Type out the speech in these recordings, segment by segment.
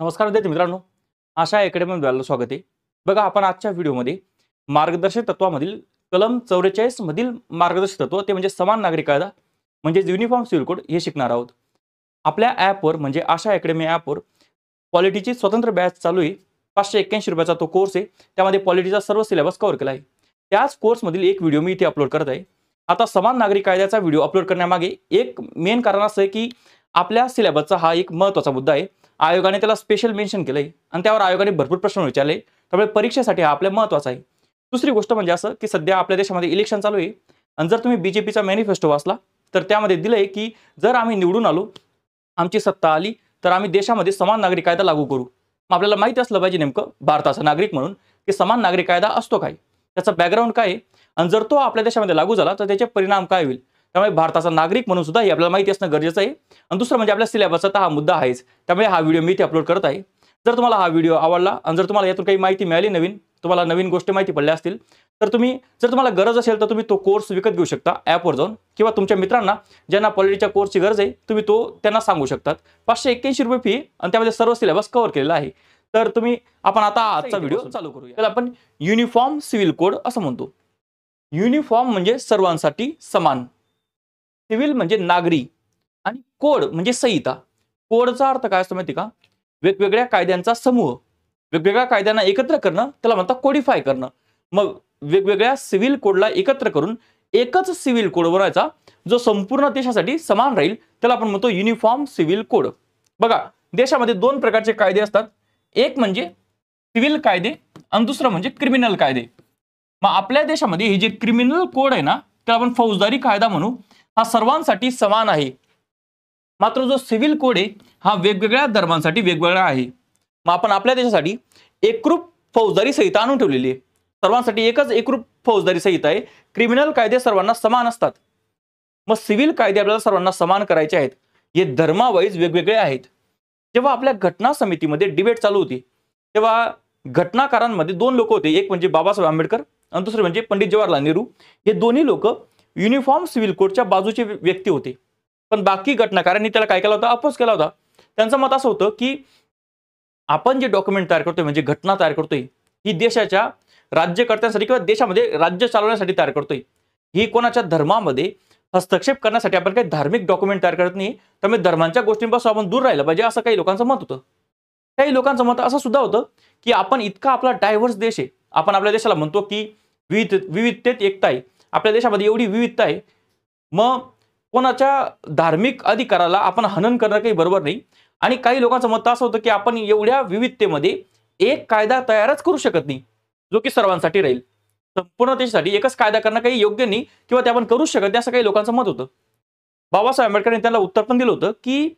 नमस्कार विद्यार्थी मित्रांनो, आशा अकॅडमीमध्ये स्वागत आहे. बघा, आपण आजच्या व्हिडिओमध्ये मार्गदर्शक तत्वामधील कलम 44 मधील मार्गदर्शक तत्व ते म्हणजे समान नागरिक कायदा म्हणजे युनिफॉर्म सिव्हिल कोड हे शिकणार आहोत. आपल्या ॲपवर म्हणजे आशा अकॅडमी ॲपवर पॉलिटीची स्वतंत्र बॅच चालू आहे. 581 रुपयाचा तो कोर्स आहे. त्यामध्ये पॉलिटीचा सर्व सिलेबस कव्हर केला आहे. त्याच कोर्समधील एक व्हिडिओ मी इथे अपलोड करत आहे. आता समान नागरिक कायद्याचा व्हिडिओ अपलोड करण्यामागे एक मेन कारण असं आहे की आपल्या सिलेबसचा हा एक महत्त्वाचा मुद्दा आहे. आयोगाने त्याला स्पेशल मेन्शन केलंय आणि त्यावर आयोगाने भरपूर प्रश्न विचारले. त्यामुळे परीक्षेसाठी हा आपल्या महत्त्वाचा आहे. दुसरी गोष्ट म्हणजे असं की सध्या आपल्या देशामध्ये इलेक्शन चालू आहे आणि जर तुम्ही बीजेपीचा मॅनिफेस्टो वाचला तर त्यामध्ये दिलंय की जर आम्ही निवडून आलो, आमची सत्ता आली तर आम्ही देशामध्ये समान नागरिक कायदा लागू करू. मग आपल्याला माहिती असलं पाहिजे नेमकं भारताचा नागरिक म्हणून की समान नागरिक कायदा असतो काय, त्याचा बॅकग्राऊंड काय आहे आणि जर तो आपल्या देशामध्ये लागू झाला तर त्याचे परिणाम काय होईल. त्यामुळे भारताचा नागरिक म्हणून सुद्धा हे आपल्याला माहिती असणं गरजेचं आहे. आणि दुसरं म्हणजे आपल्या सिलेबसचा तर हा मुद्दा आहेच. त्यामुळे हा व्हिडिओ मी इथे अपलोड करत आहे. जर तुम्हाला हा व्हिडिओ आवडला आणि जर तुम्हाला यातून काही माहिती मिळाली, तुम्हाला नवीन गोष्टी माहिती पडल्या असतील तर जर तुम्हाला गरज असेल तर तुम्ही तो कोर्स विकत घेऊ शकता ॲपवर जाऊन, किंवा तुमच्या मित्रांना ज्यांना पॉलिटीच्या कोर्सची गरज आहे तुम्ही तो त्यांना सांगू शकतात. 581 रुपये फी आणि त्यामध्ये सर्व सिलेबस कव्हर केलेला आहे. तर आपण आता आजचा व्हिडिओ चालू करूया. त्याला आपण युनिफॉर्म सिव्हिल कोड असं म्हणतो. युनिफॉर्म म्हणजे सर्वांसाठी समान, सिव्हिल म्हणजे नागरी आणि कोड म्हणजे संहिता. कोडचा अर्थ काय असतो माहिती का? वेगवेगळ्या कायद्यांचा समूह. वेगवेगळ्या कायद्यांना एकत्र करणं त्याला म्हणतात कोडिफाय करणं. मग वेगवेगळ्या सिव्हिल कोडला एकत्र करून एकच सिव्हिल कोड बनवायचा जो संपूर्ण देशासाठी समान राहील त्याला आपण म्हणतो युनिफॉर्म सिव्हिल कोड. बघा, देशामध्ये दोन प्रकारचे कायदे असतात. एक म्हणजे सिव्हिल कायदे आणि दुसरं म्हणजे क्रिमिनल कायदे. मग आपल्या देशामध्ये हे जे क्रिमिनल कोड आहे ना त्याला आपण फौजदारी कायदा म्हणू. हा सर्वांसाठी समान आहे. मात्र जो सिव्हिल कोड आहे हा वेगवेगळ्या धर्मांसाठी वेगवेगळा आहे. मग आपण आपल्या देशासाठी एकरूप फौजदारी संहिता आणून ठेवलेली आहे. सर्वांसाठी एकच एकरूप फौजदारी संहिता आहे. क्रिमिनल कायदे सर्वांना समान असतात. मग सिव्हिल कायदे आपल्याला सर्वांना समान करायचे आहेत. हे धर्मावाईज वेगवेगळे आहेत. जेव्हा आपल्या घटना समितीमध्ये डिबेट चालू होती तेव्हा घटनाकारांमध्ये दोन लोक होते. एक म्हणजे बाबासाहेब आंबेडकर आणि दुसरे म्हणजे पंडित जवाहरलाल नेहरू. हे दोन्ही लोक युनिफॉर्म सिव्हिल कोडच्या बाजूचे व्यक्ती होते. पण बाकी घटनाकारांनी त्याला काय केला होता? अपोज केला होता. त्यांचं मत असं होतं की आपण जे डॉक्युमेंट तयार करतोय म्हणजे घटना तयार करतोय ही देशाच्या राज्यकर्त्यांसाठी किंवा देशामध्ये राज्य चालवण्यासाठी तयार करतोय. ही कोणाच्या धर्मामध्ये हस्तक्षेप करण्यासाठी आपण काही धार्मिक डॉक्युमेंट तयार करत नाही. त्यामुळे धर्मांच्या गोष्टींपासून आपण दूर राहिलं पाहिजे असं काही लोकांचं मत होतं. काही लोकांचं मत असं सुद्धा होतं की आपण इतका आपला डायव्हर्स देश आहे, आपण आपल्या देशाला म्हणतो की विविधतेत एकता आहे. आपल्या देशामध्ये एवढी विविधता आहे, मग कोणाच्या धार्मिक अधिकाराला आपण हनन करणं काही बरोबर नाही. आणि काही लोकांचं मत असं होतं की आपण एवढ्या विविधतेमध्ये एक कायदा तयारच करू शकत नाही जो की सर्वांसाठी राहील. संपूर्ण देशासाठी एकच कायदा करणं काही योग्य नाही किंवा ते आपण करू शकत नाही असं काही लोकांचं मत होतं. बाबासाहेब आंबेडकरांनी त्यांना उत्तर पण दिलं होतं की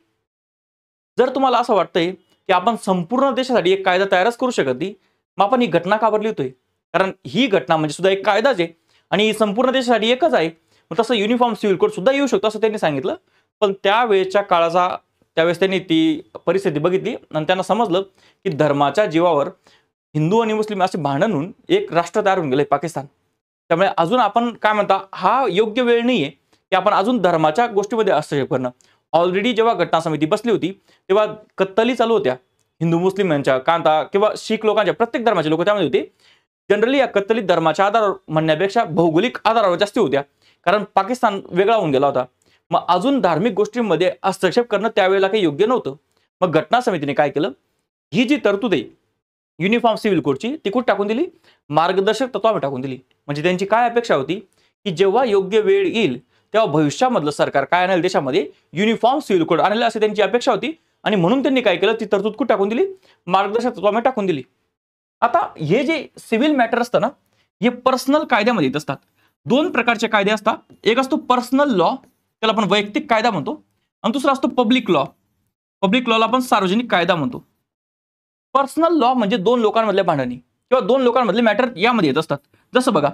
जर तुम्हाला असं वाटतंय की आपण संपूर्ण देशासाठी एक कायदा तयारच करू शकत नाही, मग आपण ही घटना का बरं लिहितोय? कारण ही घटना म्हणजे सुद्धा एक कायदाच आहे आणि संपूर्ण देशासाठी एकच आहे. मग तसं युनिफॉर्म सिव्हिल कोड सुद्धा येऊ शकतो असं त्यांनी सांगितलं. पण त्यावेळेस त्यांनी ती परिस्थिती बघितली आणि त्यांना समजलं की धर्माच्या जीवावर हिंदू आणि मुस्लिम असे भांडण होऊन एक राष्ट्र तयार होऊन गेलंय पाकिस्तान. त्यामुळे अजून आपण काय म्हणता हा योग्य वेळ नाहीये की आपण अजून धर्माच्या गोष्टीमध्ये हस्तक्षेप करणं. ऑलरेडी जेव्हा घटना समिती बसली होती तेव्हा कत्तली चालू होत्या हिंदू मुस्लिम यांच्या, कांता किंवा शीख लोकांच्या, प्रत्येक धर्माचे लोक त्यामध्ये होते. जनरली या कत्तलीत धर्माच्या आधारावर म्हणण्यापेक्षा भौगोलिक आधारावर जास्ती होत्या, कारण पाकिस्तान वेगळा होऊन गेला होता. मग अजून धार्मिक गोष्टींमध्ये हस्तक्षेप करणं त्यावेळेला काही योग्य नव्हतं. मग घटना समितीने काय केलं, ही जी तरतूद आहे युनिफॉर्म सिव्हिल कोडची ती कुठे टाकून दिली? मार्गदर्शक तत्वामध्ये टाकून दिली. म्हणजे त्यांची काय अपेक्षा होती की जेव्हा योग्य वेळ येईल तेव्हा भविष्यामधलं सरकार काय आणेल देशामध्ये युनिफॉर्म सिव्हिल कोड आणेल अशी त्यांची अपेक्षा होती. आणि म्हणून त्यांनी काय केलं, ती तरतूद कुठे टाकून दिली? मार्गदर्शक तत्वामध्ये टाकून दिली. आता हे जे सिव्हिल मॅटर असतं ना हे पर्सनल कायद्यामध्ये येत असतात. दोन प्रकारचे कायदे असतात. एक असतो पर्सनल लॉ, त्याला आपण वैयक्तिक कायदा म्हणतो, आणि दुसरा असतो पब्लिक लॉ. पब्लिक लॉला आपण सार्वजनिक कायदा म्हणतो. पर्सनल लॉ म्हणजे दोन लोकांमधल्या भांडणी किंवा दोन लोकांमधले मॅटर यामध्ये येत असतात. जसं बघा,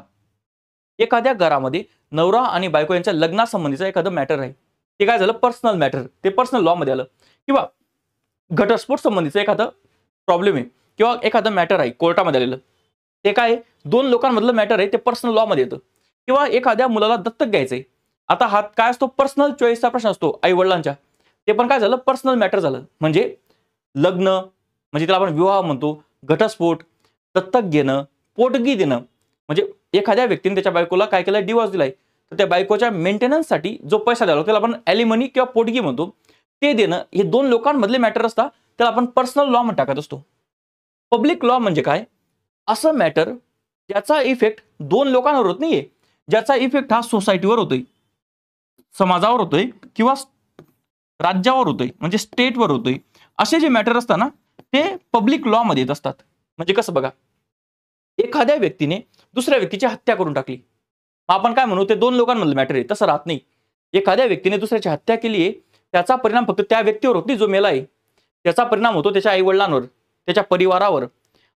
एखाद्या घरामध्ये नवरा आणि बायको यांच्या लग्नासंबंधीचा एखादं मॅटर आहे, ते काय झालं? पर्सनल मॅटर, ते पर्सनल लॉ मध्ये आलं. किंवा घटस्फोट संबंधीचं एखादं प्रॉब्लेम आहे किंवा एखादं मॅटर आहे कोर्टामध्ये आलेलं, ते काय दोन लोकांमधलं मॅटर आहे, ते पर्सनल लॉ मध्ये येतं. किंवा एखाद्या मुलाला दत्तक घ्यायचंय, आता हा काय असतो? पर्सनल चॉईसचा प्रश्न असतो आई वडिलांच्या. ते पण काय झालं? पर्सनल मॅटर झालं. म्हणजे लग्न, म्हणजे त्याला आपण विवाह म्हणतो, घटस्फोट, दत्तक घेणं, पोटगी देणं. म्हणजे एखाद्या व्यक्तीने त्याच्या बायकोला काय केलं, डिवोर्स दिलाय, तर त्या बायकोच्या मेंटेनन्ससाठी जो पैसा द्यावा त्याला आपण ॲलिमनी किंवा पोटगी म्हणतो, ते देणं. हे दोन लोकांमधले मॅटर असतात, त्याला आपण पर्सनल लॉ म्हणून टाकत असतो. पब्लिक लॉ म्हणजे काय, असं मॅटर ज्याचा इफेक्ट दोन लोकांवर होत नाहीये, ज्याचा इफेक्ट हा सोसायटीवर होतोय, समाजावर होतोय किंवा राज्यावर होतोय, म्हणजे स्टेटवर होतोय. असे जे मॅटर असतात ना, ते पब्लिक लॉ मध्ये येत असतात. म्हणजे कसं बघा, एखाद्या व्यक्तीने दुसऱ्या व्यक्तीची हत्या करून टाकली, आपण काय म्हणू, ते दोन लोकांमधलं मॅटर आहे. तसं राहत नाही. एखाद्या व्यक्तीने दुसऱ्याची हत्या केली आहे, त्याचा परिणाम फक्त त्या व्यक्तीवर होत नाही जो मेला आहे, त्याचा परिणाम होतो त्याच्या आईवडिलांवर, त्याच्या परिवारावर.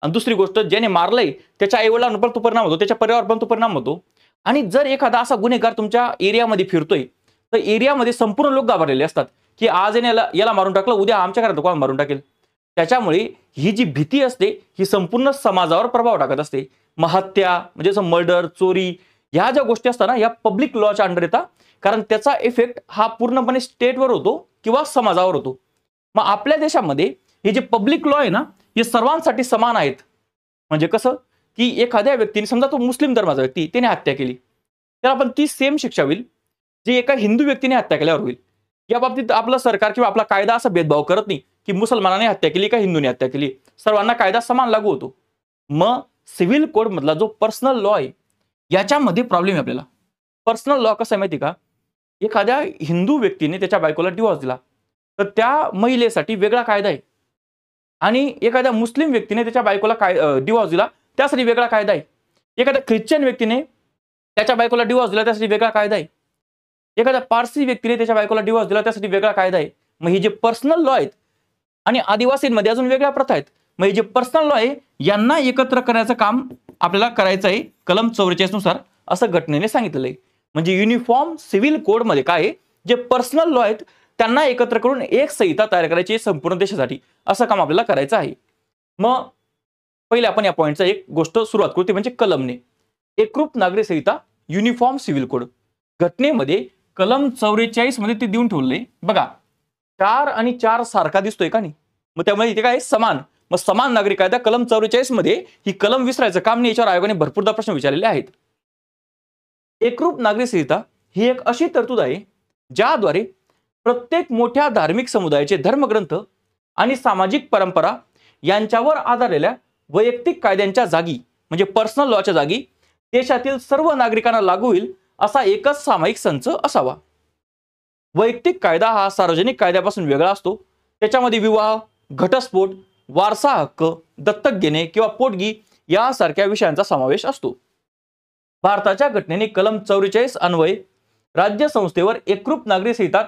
आणि दुसरी गोष्ट, ज्याने मारलंय त्याच्या आईवडिलांवर पण तो परिणाम होतो, त्याच्या परिवारावर पण तो परिणाम होतो. आणि जर एखादा असा गुन्हेगार तुमच्या एरियामध्ये फिरतोय, तर एरियामध्ये संपूर्ण लोक घाबरलेले असतात की आज याला मारून टाकलं, उद्या आमच्या घरात कोण मारून टाकेल. त्याच्यामुळे ही जी भीती असते ही संपूर्ण समाजावर प्रभाव टाकत असते. मग हत्या म्हणजे मर्डर, चोरी, ह्या ज्या गोष्टी असतात ना, या पब्लिक लॉच्या अंडर येतात, कारण त्याचा इफेक्ट हा पूर्णपणे स्टेटवर होतो किंवा समाजावर होतो. मग आपल्या देशामध्ये हे जे पब्लिक लॉ आहे ना, हे सर्वांसाठी समान आहेत. म्हणजे कसं की एखाद्या व्यक्तीने, समजा तो मुस्लिम धर्माचा व्यक्ती, त्याने हत्या केली, तर आपण ती सेम शिक्षा होईल जी एका हिंदू व्यक्तीने हत्या केल्यावर होईल. या बाबतीत आपलं सरकार किंवा आपला कायदा असा भेदभाव करत नाही की मुसलमानाने हत्या केली का हिंदूने हत्या केली, सर्वांना कायदा समान लागू होतो. मग सिव्हिल कोड मधला जो पर्सनल लॉ आहे, याच्यामध्ये प्रॉब्लेम आहे आपल्याला. पर्सनल लॉ कसं आहे माहिती का, एखाद्या हिंदू व्यक्तीने त्याच्या बायकोला डिवोर्स दिला, तर त्या महिलेसाठी वेगळा कायदा आहे. आणि एखाद्या मुस्लिम व्यक्तीने त्याच्या बायकोला डिवोर्स दिला, त्यासाठी वेगळा कायदा आहे. एखाद्या ख्रिश्चन व्यक्तीने त्याच्या बायकोला डिवोर्स दिला, त्यासाठी वेगळा कायदा आहे. एखाद्या पारसी व्यक्तीने त्याच्या बायकोला डिवोर्स दिला, त्यासाठी वेगळा कायदा आहे. मग हे जे पर्सनल लॉ आहेत, आणि आदिवासींमध्ये अजून वेगळ्या प्रथा आहेत, मग हे जे पर्सनल लॉ आहे यांना एकत्र करायचं काम आपल्याला करायचं आहे कलम 44 नुसार, असं घटनेने सांगितलेलं आहे. म्हणजे युनिफॉर्म सिव्हिल कोड मध्ये काय आहे, जे पर्सनल लॉ आहेत त्यांना एकत्र करून एक संहिता तयार करायची आहे संपूर्ण देशासाठी, असं काम आपल्याला करायचं आहे. मग पहिले आपण या पॉईंटचा एक गोष्ट सुरुवात करू, ते म्हणजे कलमने. एकरूप नागरी संहिता, युनिफॉर्म सिव्हिल कोड. घटनेमध्ये कलम 44 मध्ये ते देऊन ठेवले बघा, 4 आणि 4 सारखा दिसतोय का नाही, मग त्यामुळे इथे काय समान. मग समान नागरी कायदा कलम 44 मध्ये ही कलम विसरायचं काम नाही, याच्यावर आयोगाने भरपूरदा प्रश्न विचारलेले आहेत. एकरूप नागरी संहिता ही एक अशी तरतूद आहे ज्याद्वारे प्रत्येक मोठ्या धार्मिक समुदायाचे धर्मग्रंथ आणि सामाजिक परंपरा यांच्यावर आधारलेल्या वैयक्तिक कायद्यांच्या जागी, म्हणजे पर्सनल लॉच्या जागी, देशातील सर्व नागरिकांना लागू होईल असा एकच सामायिक संच असावा. वैयक्तिक कायदा हा सार्वजनिक कायद्यापासून वेगळा असतो. त्याच्यामध्ये विवाह, घटस्फोट, वारसा हक्क, दत्तक घेणे किंवा पोटगी यासारख्या विषयांचा समावेश असतो. भारताच्या घटनेने कलम 44 अन्वये राज्य संस्थेवर एकरूप नागरी संहिता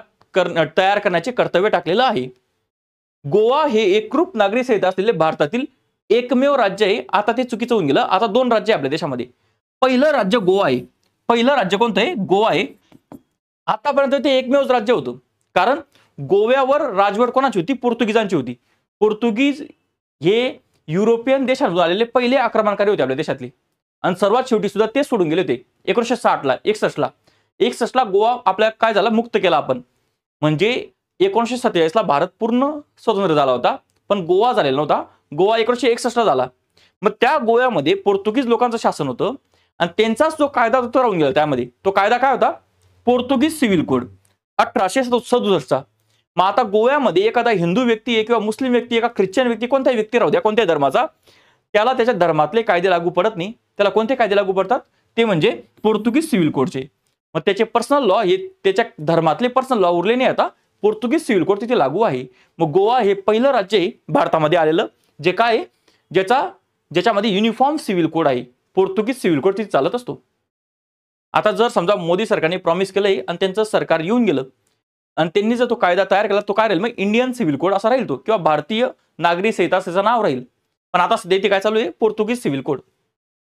तयार करण्याचे कर्तव्य टाकलेलं आहे. गोवा हे एकरूप नागरी संहिता असलेले भारतातील एकमेव राज्य आहे. आता ते चुकीचं होऊन गेलं, आता 2 राज्य आपल्या देशामध्ये. पहिलं राज्य गोवा आहे. पहिलं राज्य कोणतं आहे? गोवा आहे. आतापर्यंत ते एकमेव राज्य होतं, कारण गोव्यावर राजवट कोणाची होती? पोर्तुगीजांची होती. पोर्तुगीज हे युरोपियन देशातून आलेले पहिले आक्रमणकारी होते आपल्या देशातले, आणि सर्वात शेवटी सुद्धा ते सोडून गेले होते 1960ला 61ला गोवा आपल्या काय झाला, मुक्त केला आपण. म्हणजे 1947ला भारत पूर्ण स्वतंत्र झाला होता, पण गोवा झालेला नव्हता. गोवा 1961ला झाला. मग त्या गोव्यामध्ये पोर्तुगीज लोकांचं शासन होतं, आणि त्यांचाच जो कायदा होता तो राहून गेला. त्यामध्ये तो कायदा काय होता? पोर्तुगीज सिव्हिल कोड 1867चा. मग आता गोव्यामध्ये एखादा हिंदू व्यक्ती आहे किंवा मुस्लिम व्यक्ती आहे, का ख्रिश्चन व्यक्ती, कोणताही व्यक्ती राहू द्या, कोणत्याही धर्माचा, त्याला त्याच्या धर्मातले कायदे लागू पडत नाही. त्याला कोणते कायदे लागू पडतात? ते म्हणजे पोर्तुगीज सिव्हिल कोडचे. मग त्याचे पर्सनल लॉ हे त्याच्या धर्मातले पर्सनल लॉ उरले नाही, आता पोर्तुगीज सिव्हिल कोड तिथे लागू आहे. मग गोवा हे पहिलं राज्य आहे भारतामध्ये आलेलं जे काय ज्याच्यामध्ये युनिफॉर्म सिव्हिल कोड आहे. पोर्तुगीज सिव्हिल कोड तिथे चालत असतो. आता जर समजा मोदी सरकारने प्रॉमिस केलंय आणि त्यांचं सरकार येऊन गेलं आणि त्यांनी जर तो कायदा तयार केला, तो काय राहील? मग इंडियन सिव्हिल कोड असा राहील तो, किंवा भारतीय नागरी संहिता त्याचं नाव राहील. पण आता सध्या ते काय चालू आहे? पोर्तुगीज सिव्हिल कोड.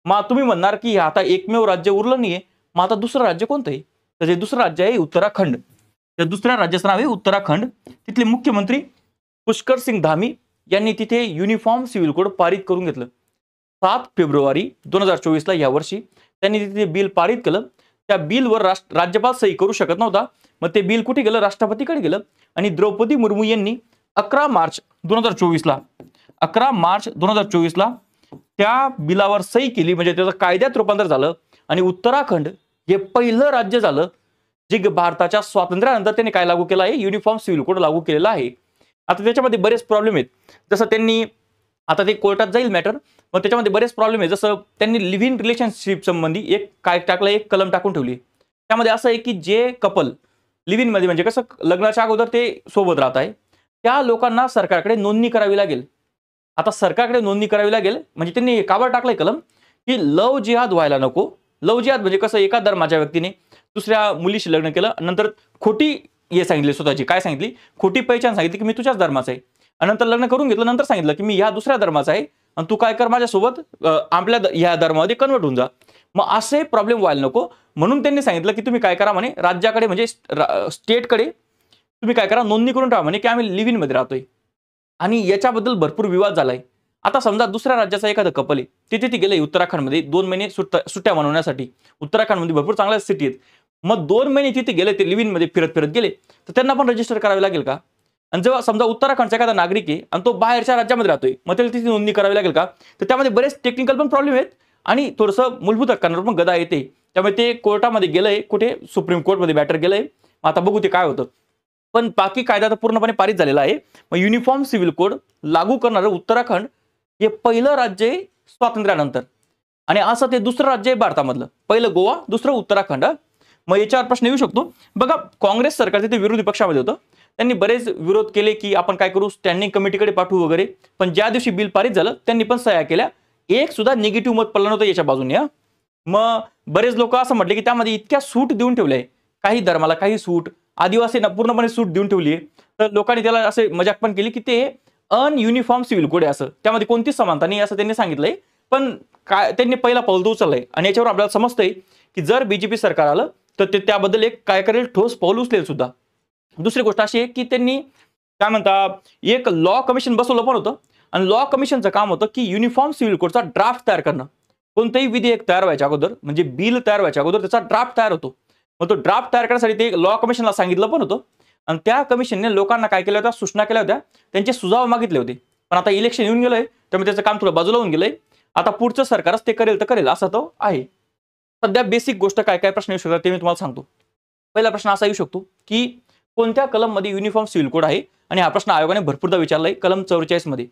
मग तुम्ही म्हणणार की आता एकमेव राज्य उरलं नाहीये, मग आता दुसरं राज्य कोणतं आहे? तर जे दुसरं राज्य आहे उत्तराखंड. त्या दुसऱ्या राज्याचं नाव आहे उत्तराखंड. तिथले मुख्यमंत्री पुष्कर सिंग धामी यांनी तिथे युनिफॉर्म सिव्हिल कोड पारित करून घेतलं. 7 फेब्रुवारी 2024ला या वर्षी त्यांनी तिथे बिल पारित केलं. त्या बिलवर राज्यपाल सही करू शकत नव्हता. मग ते बिल कुठे गेलं? राष्ट्रपतीकडे गेलं. आणि द्रौपदी मुर्मू यांनी 11 मार्च 2024ला 11 मार्च 2024ला त्या बिलावर सही केली, म्हणजे त्याचं कायद्यात रूपांतर झालं आणि उत्तराखंड हे पहिलं राज्य झालं जे भारताच्या स्वातंत्र्यानंतर त्यांनी काय लागू केलं आहे, युनिफॉर्म सिव्हिल कोड लागू केलेला आहे. आता त्याच्यामध्ये बरेच प्रॉब्लेम आहेत, जसं त्यांनी आता ते कोर्टात जाईल मॅटर, मग त्याच्यामध्ये बरेच प्रॉब्लेम आहे. जसं त्यांनी लिव्ह इन रिलेशनशिप संबंधी एक काय टाकलं, एक कलम टाकून ठेवली. त्यामध्ये असं आहे की जे कपल लिव्ह इन मध्ये म्हणजे कसं लग्नाच्या अगोदर ते सोबत राहत आहे, त्या लोकांना सरकारकडे नोंदणी करावी लागेल. आता सरकारकडे नोंदणी करावी लागेल म्हणजे त्यांनी काबर टाकलंय कलम की लव जिहाद व्हायला नको. लव जिहाद म्हणजे कसं, एका धर्माच्या व्यक्तीने दुसऱ्या मुलीशी लग्न केलं, नंतर खोटी हे सांगितली, स्वतःची काय सांगितली, खोटी पहिचान सांगितली की मी तुझ्याच धर्माचा आहे, आणि नंतर लग्न करून घेतलं, नंतर सांगितलं की मी ह्या दुसऱ्या धर्माचा आहे आणि तू काय कर माझ्यासोबत आपल्या ह्या धर्मामध्ये कन्वर्ट होऊन जा. मग असे प्रॉब्लेम व्हायला नको म्हणून त्यांनी सांगितलं की तुम्ही काय करा म्हणे, राज्याकडे म्हणजे स्टेटकडे तुम्ही काय करा, नोंदणी करून ठेवा म्हणे की आम्ही लिव्ह इन मध्ये राहतोय. आणि याच्याबद्दल भरपूर विवाद झालाय. आता समजा दुसऱ्या राज्याचा एखादं कपल आहे, तिथे ती गेले उत्तराखंडमध्ये 2 महिने सुट्ट्या मनवण्यासाठी. उत्तराखंडमध्ये भरपूर चांगल्या सिटी आहेत. मग 2 महिने तिथे गेले, ते लिव्ह इन मध्ये फिरत फिरत गेले, तर त्यांना पण रजिस्टर करावे लागेल का? आणि जेव्हा समजा उत्तराखंडचा एखादा नागरिक आहे आणि तो बाहेरच्या राज्यामध्ये राहतोय, मग त्याला तिथे नोंदणी करावी लागेल का? तर त्यामध्ये बरेच टेक्निकल पण प्रॉब्लेम आहेत आणि थोडंसं मूलभूत हक्कांवर पण गदा येते. त्यामुळे ते कोर्टामध्ये गेलंय, कुठे सुप्रीम कोर्टमध्ये मॅटर गेलंय. आता बघू ते काय होतं. पण बाकी कायदा तर पूर्णपणे पारित झालेला आहे. मग युनिफॉर्म सिव्हिल कोड लागू करणारं उत्तराखंड हे पहिलं राज्य आहे स्वातंत्र्यानंतर, आणि असं ते दुसरं राज्य आहे भारतामधलं. पहिलं गोवा, दुसरं उत्तराखंड. मग याच्यावर प्रश्न येऊ शकतो. बघा, काँग्रेस सरकार तिथे विरोधी पक्षामध्ये होतं, त्यांनी बरेच विरोध केले की आपण काय करू, स्टँडिंग कमिटीकडे पाठवू वगैरे. पण ज्या दिवशी बिल पारित झालं त्यांनी पण सह्या केल्या, एक सुद्धा निगेटिव्ह मत पडलं नव्हतं याच्या बाजूने. मग बरेच लोक असं म्हटले की त्यामध्ये इतक्या सूट देऊन ठेवल्या, काही धर्माला काही सूट, आदिवासींना पूर्णपणे सूट देऊन ठेवली आहे. तर लोकांनी त्याला असे मजाक पण केली की ते अनयुनिफॉर्म सिव्हिल कोड आहे, असं त्यामध्ये कोणतीच समानता नाही असं त्यांनी सांगितलंय. पण काय त्यांनी पहिला पाऊल उचललंय आणि याच्यावर आपल्याला समजतंय की जर बीजेपी सरकार आलं तर ते त्याबद्दल एक काय करेल, ठोस पाऊल उचलेल सुद्धा. दुसरी गोष्ट अशी आहे की त्यांनी काय म्हणता, एक लॉ कमिशन बसवलं पण होतं, आणि लॉ कमिशनचं काम होतं की युनिफॉर्म सिव्हिल कोडचा ड्राफ्ट तयार करणं. कोणतेही विधेयक तयार व्हायच्या अगोदर, म्हणजे बिल तयार व्हायच्या अगोदर त्याचा ड्राफ्ट तयार होतो. मग तो ड्राफ्ट तयार करण्यासाठी ते लॉ कमिशनला सांगितलं पण होतं, आणि त्या कमिशनने लोकांना काय केलं होतं, सूचना केल्या होत्या, त्यांचे सुझाव मागितले होते. पण आता इलेक्शन येऊन गेलंय त्यामुळे त्याचं काम थोडं बाजूला होऊन गेलंय. आता पुढचं सरकारच ते करेल तर करेल असं तो आहे. सध्या बेसिक गोष्ट काय काय प्रश्न येऊ शकतात ते मी तुम्हाला सांगतो. पहिला प्रश्न असा येऊ शकतो की कोणत्या कलममध्ये युनिफॉर्म सिव्हिल कोड आहे, आणि हा प्रश्न आयोगाने भरपूरदा विचारलाय कलम 44 मध्ये.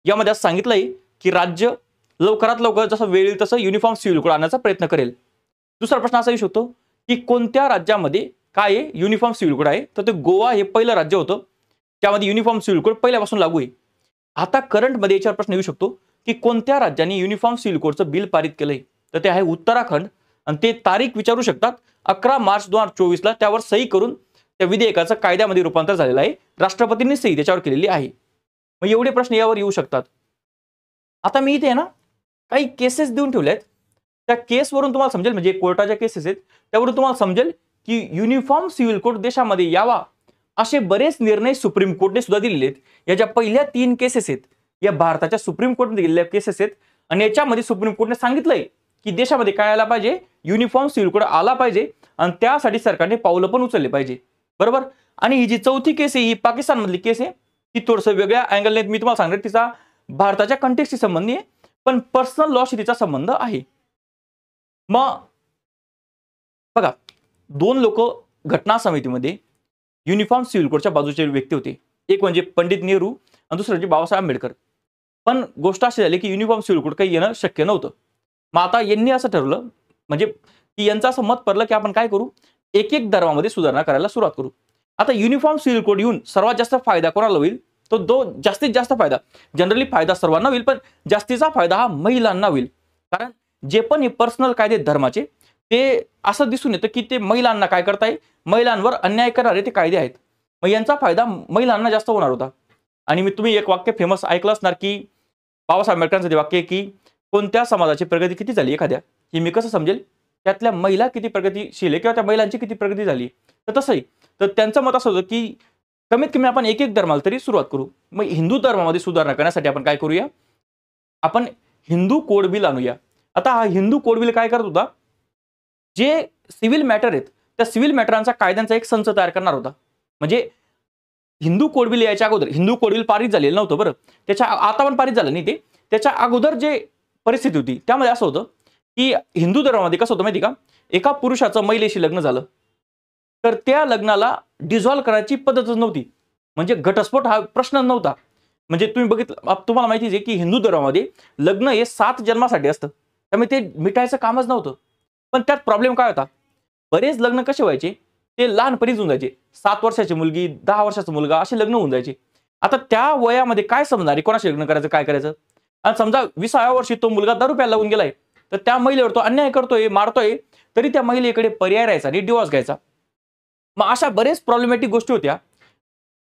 यामध्ये असं सांगितलंय की राज्य लवकरात लवकर जसं वेळ येईल तसं युनिफॉर्म सिव्हिल कोड आणण्याचा प्रयत्न करेल. दुसरा प्रश्न असा येऊ शकतो की कोणत्या राज्यामध्ये काय आहे युनिफॉर्म सिव्हिल कोड आहे, तर ते गोवा हे पहिलं राज्य होतं त्यामध्ये युनिफॉर्म सिव्हिल कोड पहिल्यापासून लागू आहे. आता करंटमध्ये याच्यावर प्रश्न येऊ शकतो की कोणत्या राज्याने युनिफॉर्म सिव्हिल कोडचं बिल पारित केलंय, तर ते आहे उत्तराखंड. आणि ते तारीख विचारू शकतात, 11 मार्च 2024ला त्यावर सही करून त्या विधेयकाचं कायद्यामध्ये रूपांतर झालेलं आहे. राष्ट्रपतींनी सही त्याच्यावर केलेली आहे. मग एवढे प्रश्न यावर येऊ शकतात. आता मी इथे ना काही केसेस देऊन ठेवल्या आहेत, त्या केसवरून तुम्हाला समजेल, म्हणजे कोर्टाच्या केसेस आहेत त्यावरून तुम्हाला समजेल की युनिफॉर्म सिव्हिल कोड देशामध्ये यावा असे बरेच निर्णय सुप्रीम कोर्टने सुद्धा दिलेले आहेत. या ज्या पहिल्या 3 केसेस आहेत या भारताच्या सुप्रीम कोर्टने दिलेल्या केसेस आहेत, आणि याच्यामध्ये सुप्रीम कोर्टने सांगितलंय की देशामध्ये काय आला पाहिजे, युनिफॉर्म सिव्हिल कोड आला पाहिजे, आणि त्यासाठी सरकारने पावलं पण उचलले पाहिजे. बरोबर. आणि ही जी चौथी केस आहे ही पाकिस्तान मधली केस आहे. ती थोडंसं वेगळ्या अँगलने मी तुम्हाला सांगणार, तिचा भारताच्या कंटेक्सशी संबंध आहे, पण पर्सनल लॉशी तिचा संबंध आहे. मग बघा, 2 लोक घटना समितीमध्ये युनिफॉर्म सिव्हिल कोडच्या बाजूचे व्यक्ती होते. एक म्हणजे पंडित नेहरू आणि दुसरं म्हणजे बाबासाहेब आंबेडकर. पण गोष्ट अशी झाली की युनिफॉर्म सिव्हिल कोड काही येणं शक्य नव्हतं. मग आता यांनी असं ठरवलं, म्हणजे की यांचं असं मत पडलं की आपण काय करू, एक एक धर्मामध्ये सुधारणा करायला सुरुवात करू. आता युनिफॉर्म सिव्हिल कोड येऊन सर्वात जास्त फायदा कोणाला होईल, तो जास्तीत जास्त फायदा, जनरली फायदा सर्वांना होईल, पण जास्तीचा फायदा हा महिलांना होईल. कारण जे पण हे पर्सनल कायदे धर्माचे, ते असं दिसून येतं की ते महिलांना काय करताय, महिलांवर अन्याय करणारे ते कायदे आहेत. मग यांचा फायदा महिलांना जास्त होणार होता. आणि मी तुम्ही एक वाक्य फेमस ऐकलं असणार की बाबासाहेब आंबेडकरांचं ते वाक्य की कोणत्या समाजाची प्रगती किती झाली एखाद्या, ही मी कसं समजेल, त्यातल्या महिला किती प्रगतीशील आहे किंवा त्या महिलांची किती प्रगती झाली. तर तसंही तर त्यांचं मत असं होतं की कमीत कमी आपण एक एक धर्माला तरी सुरुवात करू. मग हिंदू धर्मामध्ये सुधारणा करण्यासाठी आपण काय करूया, आपण हिंदू कोड बिल आणूया. आता हा हिंदू कोड बिल काय करत होता, जे सिव्हिल मॅटर आहेत त्या सिव्हिल मॅटरांचा कायद्यांचा एक संच तयार करणार होता. म्हणजे हिंदू कोड बिल यायच्या अगोदर, हिंदू कोड बिल पारित झालेलं नव्हतं बरं, त्याच्या आता पण पारित झालं नाही ते, त्याच्या अगोदर जे परिस्थिती होती त्यामध्ये असं होतं की हिंदू धर्मामध्ये कसं होतं माहिती का, एका पुरुषाचं महिलेशी लग्न झालं तर त्या लग्नाला डिझॉल्व्ह करायची पद्धतच नव्हती, म्हणजे घटस्फोट हा प्रश्न नव्हता. म्हणजे तुम्ही बघितलं, तुम्हाला माहितीच आहे की हिंदू धर्मामध्ये लग्न हे 7 जन्मासाठी असतं, त्यामुळे ते मिटायचं कामच नव्हतं. पण त्यात प्रॉब्लेम काय होता, बरेच लग्न कसे व्हायचे, ते लहानपणीच होऊन जायचे. 7 वर्षाची मुलगी, 10 वर्षाचा मुलगा असे लग्न होऊन जायचे. आता त्या वयामध्ये काय समजणार आहे कोणाशी लग्न करायचं, काय करायचं. आणि समजा 20व्या वर्षी तो मुलगा दारू प्यायला लागून गेलाय, तर त्या महिलेवर तो अन्याय करतोय, मारतोय, तरी त्या महिलेकडे पर्याय राहायचा आणि डिवॉर्स घ्यायचा. मग अशा बरेच प्रॉब्लेमॅटिक गोष्टी होत्या,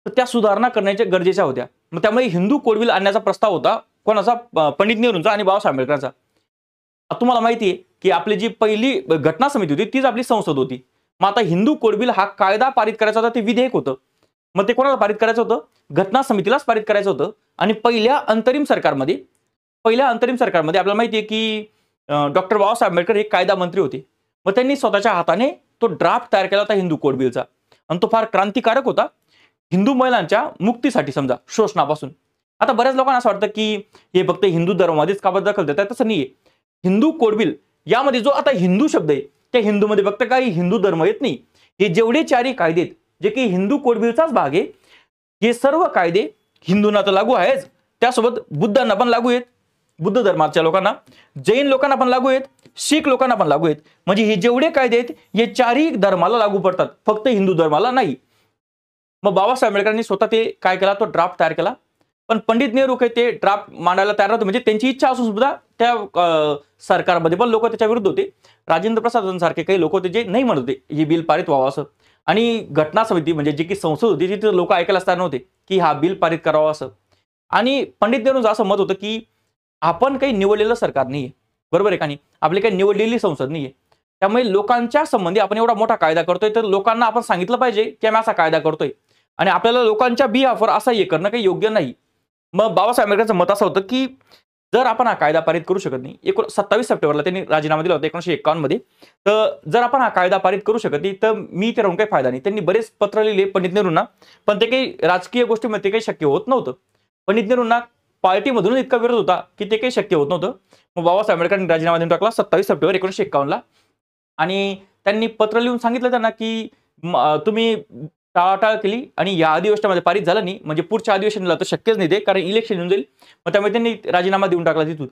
तर त्या सुधारणा करण्याच्या गरजेच्या होत्या. मग त्यामुळे हिंदू कोड बिल आणण्याचा प्रस्ताव होता कोणाचा, पंडित नेहरूंचा आणि बाबासाहेब आंबेडकरांचा. तुम्हाला माहिती आहे की आपली जी पहिली घटना समिती होती तीच आपली संसद होती. मग आता हिंदू कोड बिल हा कायदा पारित करायचा होता, ते विधेयक होतं. मग ते कोणाला पारित करायचं होतं, घटना समितीलाच पारित करायचं होतं. आणि पहिल्या अंतरिम सरकारमध्ये आपल्याला माहिती आहे की डॉक्टर बाबासाहेब आंबेडकर हे कायदा मंत्री होते. मग त्यांनी स्वतःच्या हाताने तो ड्राफ्ट तयार केला होता हिंदू कोड बिलचा, आणि तो फार क्रांतिकारक होता हिंदू महिलांच्या मुक्तीसाठी, समजा शोषणापासून. आता बऱ्याच लोकांना असं वाटतं की हे फक्त हिंदू धर्मामध्येच का दखल देतात, तसं नाहीये. हिंदू कोड बिल यामध्ये जो आता हिंदू शब्द आहे, त्या हिंदूमध्ये फक्त काही हिंदू धर्म येत नाही. हे जेवढे चारही कायदे आहेत जे की हिंदू कोड बिलचाच भाग आहे, हे सर्व कायदे हिंदूंना तर लागू आहेच, त्यासोबत बुद्धांना पण लागू आहेत, बुद्ध धर्माच्या लोकांना, जैन लोकांना पण लागू आहेत, शीख लोकांना पण लागू आहेत. म्हणजे हे जेवढे कायदे आहेत हे चारही धर्माला लागू पडतात, फक्त हिंदू धर्माला नाही. मग बाबासाहेब आंबेडकरांनी स्वतः ते काय केला, तो ड्राफ्ट तयार केला. पण पंडित नेहरू काही ते ड्राफ्ट मांडायला तयार नव्हते, म्हणजे त्यांची इच्छा असून सुद्धा त्या सरकारमध्ये पण लोक त्याच्या विरुद्ध होते. राजेंद्र प्रसादांसारखे काही लोक होते जे नाही म्हणत होते हे बिल पारित व्हावं असं. आणि घटना समिती म्हणजे जी की संसद होती तिथे लोक ऐकायला तयार नव्हते की हा बिल पारित करावा असं. आणि पंडित नेहरूंचं असं मत होतं की आपण काही निवडलेलं सरकार नाहीये, बरोबर आहे का नाही, आपली काही निवडलेली संसद नाहीये. त्यामुळे लोकांच्या संबंधी आपण एवढा मोठा कायदा करतोय, तर लोकांना आपण सांगितलं पाहिजे की आम्ही असा कायदा करतोय, आणि आपल्याला लोकांच्या बिहाफवर असं हे करणं काही योग्य नाही. मग बाबासाहेब आंबेडकरांचं मत असं होतं की जर आपण हा कायदा पारित करू शकत नाही, 27 सप्टेंबरला त्यांनी राजीनामा दिला होता 1951 मध्ये, तर जर आपण हा कायदा पारित करू शकत नाही तर मी ते राहून काही फायदा नाही. त्यांनी बरेच पत्र लिहिले पंडित नेहरूंना, पण ते काही राजकीय गोष्टीमध्ये ते काही शक्य होत नव्हतं. पंडित नेहरूंना पार्टीमधून इतका विरोध होता की ते काही शक्य होत नव्हतं. मग बाबासाहेब आंबेडकरांनी राजीनामा देऊन टाकला 27 सप्टेंबर 1951ला. आणि त्यांनी पत्र लिहून सांगितलं त्यांना की तुम्ही टाळाटाळ केली आणि या अधिवेशनामध्ये पारित झालं नाही, म्हणजे पुढच्या अधिवेशनाला तर शक्यच नाही ते, कारण इलेक्शन येऊन जाईल. मग त्यामुळे त्यांनी राजीनामा देऊन टाकला तिथून.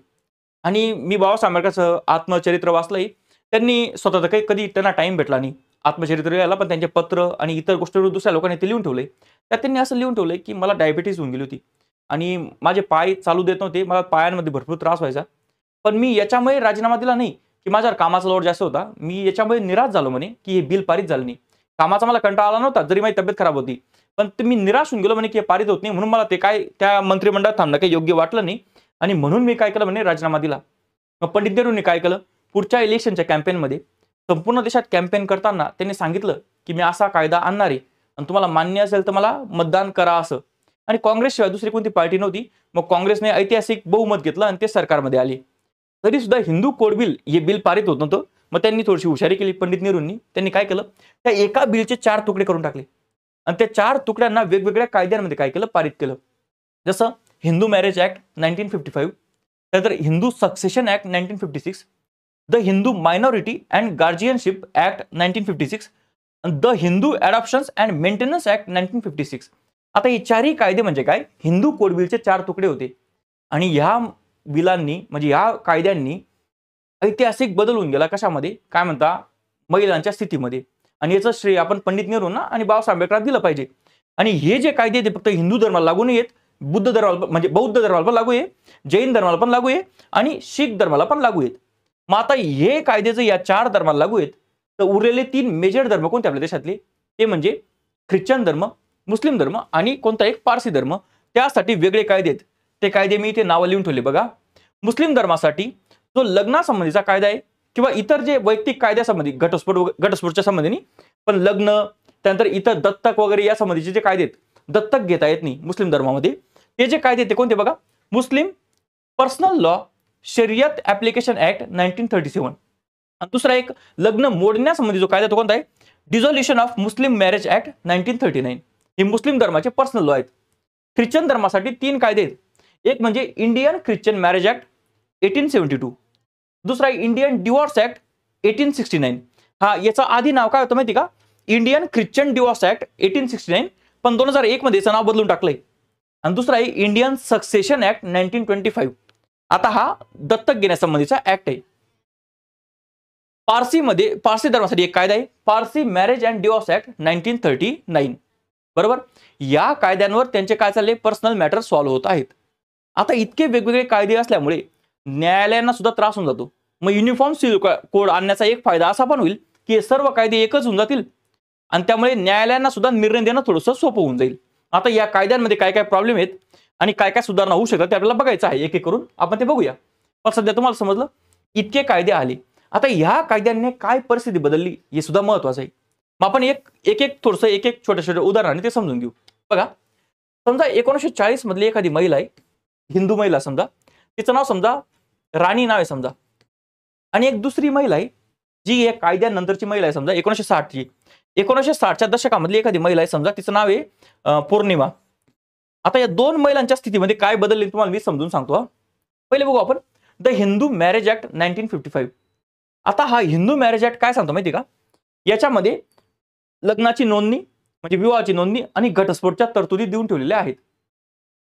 आणि मी बाबासाहेब आंबेडकरचं आत्मचरित्र वाचलंय. त्यांनी स्वतःचं काही कधी त्यांना टाइम भेटला नाही आत्मचरित्र लिहायला, पण त्यांचे पत्र आणि इतर गोष्टी दुसऱ्या लोकांनी ते लिहून ठेवले. त्यात त्यांनी असं लिहून ठेवलंय की मला डायबिटीज होऊन गेली होती आणि माझे पाय चालू देत नव्हते, मला पायांमध्ये भरपूर त्रास व्हायचा. पण मी याच्यामुळे राजीनामा दिला नाही की माझ्यावर कामाचा लोड जास्त होता, मी याच्यामुळे निराश झालो म्हणे की हे बिल पारित झालं नाही. कामाचा मला कंटाळा आला नव्हता, जरी माझी तब्येत खराब होती, पण मी निराश होऊन गेलो म्हणे की हे पारित होत नाही, म्हणून मला ते काय त्या मंत्रिमंडळात थांबणं काही योग्य वाटलं नाही, आणि म्हणून मी काय केलं म्हणे राजीनामा दिला. मग पंडित नेहरूंनी काय केलं, पुढच्या इलेक्शनच्या कॅम्पेनमध्ये संपूर्ण देशात कॅम्पेन करताना त्यांनी सांगितलं की मी असा कायदा आणणार आहे आणि तुम्हाला मान्य असेल तर मला मतदान करा असं. आणि काँग्रेसशिवाय दुसरी कोणती पार्टी नव्हती. मग काँग्रेसने ऐतिहासिक बहुमत घेतलं आणि ते सरकारमध्ये आले. तरी सुद्धा हिंदू कोड बिल हे बिल पारित होत नव्हतं. मग त्यांनी थोडीशी हुशारी केली पंडित नेहरूंनी. त्यांनी काय केलं, त्या एका बिलचे 4 तुकडे करून टाकले आणि त्या 4 तुकड्यांना वेगवेगळ्या कायद्यांमध्ये काय केलं, पारित केलं. जसं हिंदू मॅरेज ऍक्ट 1955, त्यानंतर Hindu succession act 1956, the Hindu minority and guardianship act 1956, the Hindu adoptions and maintenance act 1956. आता हे चारही कायदे म्हणजे काय, हिंदू कोड बिलचे 4 तुकडे होते. आणि ह्या बिलांनी म्हणजे ह्या कायद्यांनी ऐतिहासिक बदल होऊन गेला. कशामध्ये, काय म्हणता, महिलांच्या स्थितीमध्ये. आणि याचं श्रेय आपण पंडित नेहरूंना आणि बाबासाहेब आंबेडकरांना दिलं पाहिजे. आणि हे जे कायदे ते फक्त हिंदू धर्माला लागू नाही आहेत, बुद्ध धर्माला म्हणजे बौद्ध धर्माला पण लागू आहे, जैन धर्माला पण लागू आहे आणि शीख धर्माला पण लागू आहेत. मग आता हे कायदे जर या 4 धर्माला लागू आहेत, तर उरलेले 3 मेजर धर्म कोणते आपल्या देशातले, ते म्हणजे ख्रिश्चन धर्म, मुस्लिम धर्म आणि कोणता एक पारसी धर्म. त्यासाठी वेगळे कायदे आहेत. ते कायदे मी इथे नावं लिहून ठेवले बघा. मुस्लिम धर्मासाठी जो लग्नासंबंधीचा कायदा आहे किंवा इतर जे वैयक्तिक कायद्यासंबंधी, घटस्फोटच्या संबंधी, पण लग्न, त्यानंतर इतर दत्तक वगैरे या संबंधीचे जे कायदे आहेत, दत्तक घेता येत नाही मुस्लिम धर्मामध्ये, ते जे कायदे ते कोणते बघा. मुस्लिम पर्सनल लॉ शरियत ऍप्लिकेशन ऍक्ट 1937. आणि दुसरा एक लग्न मोडण्यासंबंधी जो कायदा तो कोणता आहे, dissolution of Muslim marriage act 1939. हे मुस्लिम धर्माचे पर्सनल लॉ आहेत. ख्रिश्चन धर्मासाठी 3 कायदे आहेत. एक म्हणजे इंडियन ख्रिश्चन मॅरेज ऍक्ट 1872, दुसरा आहे इंडियन डिवोर्स ऍक्ट 1869. हा याचा आधी नाव काय होतं माहिती का? इंडियन ख्रिश्चन डिवोर्स ऍक्ट 1869, पण 2001 मध्ये याचं नाव बदलून टाकलंय. आणि दुसरा आहे इंडियन सक्सेशन ऍक्ट 1925. आता हा दत्तक घेण्यासंबंधीचा ऍक्ट आहे. पारसी धर्मासाठी एक कायदा आहे, Parsi marriage and divorce act 1939. बरोबर. या कायद्यांवर त्यांचे काय चालले, पर्सनल मॅटर सॉल्व्ह होत आहेत. आता इतके वेगवेगळे कायदे असल्यामुळे न्यायालयांना सुद्धा त्रास होऊन जातो. मग युनिफॉर्म सिव्हिल कोड आणण्याचा एक फायदा असा पण होईल की हे सर्व कायदे एकच होऊन जातील आणि त्यामुळे न्यायालयांना सुद्धा निर्णय देणं थोडंसं सोपं होऊन जाईल. आता या कायद्यांमध्ये काय काय प्रॉब्लेम आहेत आणि काय काय सुधारणा होऊ शकतात ते आपल्याला बघायचं आहे. एक एक करून आपण ते बघूया. पण सध्या तुम्हाला समजलं इतके कायदे आले. आता ह्या कायद्यांनी काय परिस्थिती बदलली हे सुद्धा महत्वाचं आहे. मग आपण एक थोडंसं एक छोट्या उदाहरणाने ते समजून घेऊ. बघा, समजा 1940 मधली एखादी महिला आहे, हिंदू महिला समजा, तिचं नाव समजा राणी नाव आहे समजा, आणि एक दुसरी महिला आहे जी या कायद्यानंतरची महिला आहे समजा 1960ची. 1960च्या दशकामधली एखादी महिला आहे समजा, तिचं नाव आहे पौर्णिमा. आता या दोन महिलांच्या स्थितीमध्ये काय बदलले तुम्हाला मी समजून सांगतो. पहिले बघू आपण द हिंदू मॅरेज ऍक्ट 1955. आता हा हिंदू मॅरेज ऍक्ट काय सांगतो माहिती का? याच्यामध्ये लग्नाची नोंदणी म्हणजे विवाहाची नोंदणी आणि घटस्फोटच्या तरतुदी देऊन ठेवलेल्या आहेत.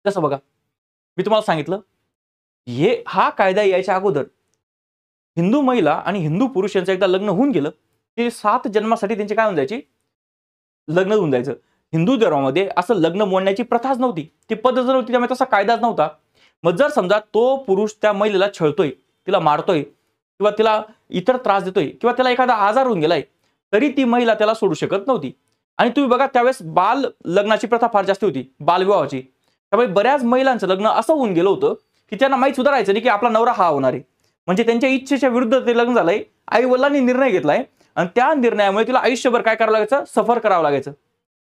जसं बघा, मी तुम्हाला सांगितलं हा कायदा यायच्या अगोदर हिंदू महिला आणि हिंदू पुरुष यांचं एकदा लग्न होऊन गेलं ते 7 जन्मासाठी त्यांचे काय होऊन जायचे, लग्न होऊन जायचं. हिंदू धर्मामध्ये असं लग्न मोडण्याची प्रथाच नव्हती, ती पद्धत नव्हती, त्यामुळे तसा कायदाच नव्हता. मग जर समजा तो पुरुष त्या महिलेला छळतोय, तिला मारतोय किंवा तिला इतर त्रास देतोय किंवा त्याला एखादा आजार होऊन गेलाय, तरी ती महिला त्याला सोडू शकत नव्हती. आणि तुम्ही बघा त्यावेळेस बाल लग्नाची प्रथा फार जास्त होती, बालविवाहाची. त्यामुळे बऱ्याच महिलांचं लग्न असं होऊन गेलं होतं की त्यांना माहीत सुद्धा राहायचं नाही की आपला नवरा हा होणार आहे. म्हणजे त्यांच्या इच्छेच्या विरुद्ध ते लग्न झालंय. आई वडिलांनी निर्णय घेतलाय आणि त्या निर्णयामुळे तिला आयुष्यभर काय करावं लागायचं, सफर करावं लागायचं.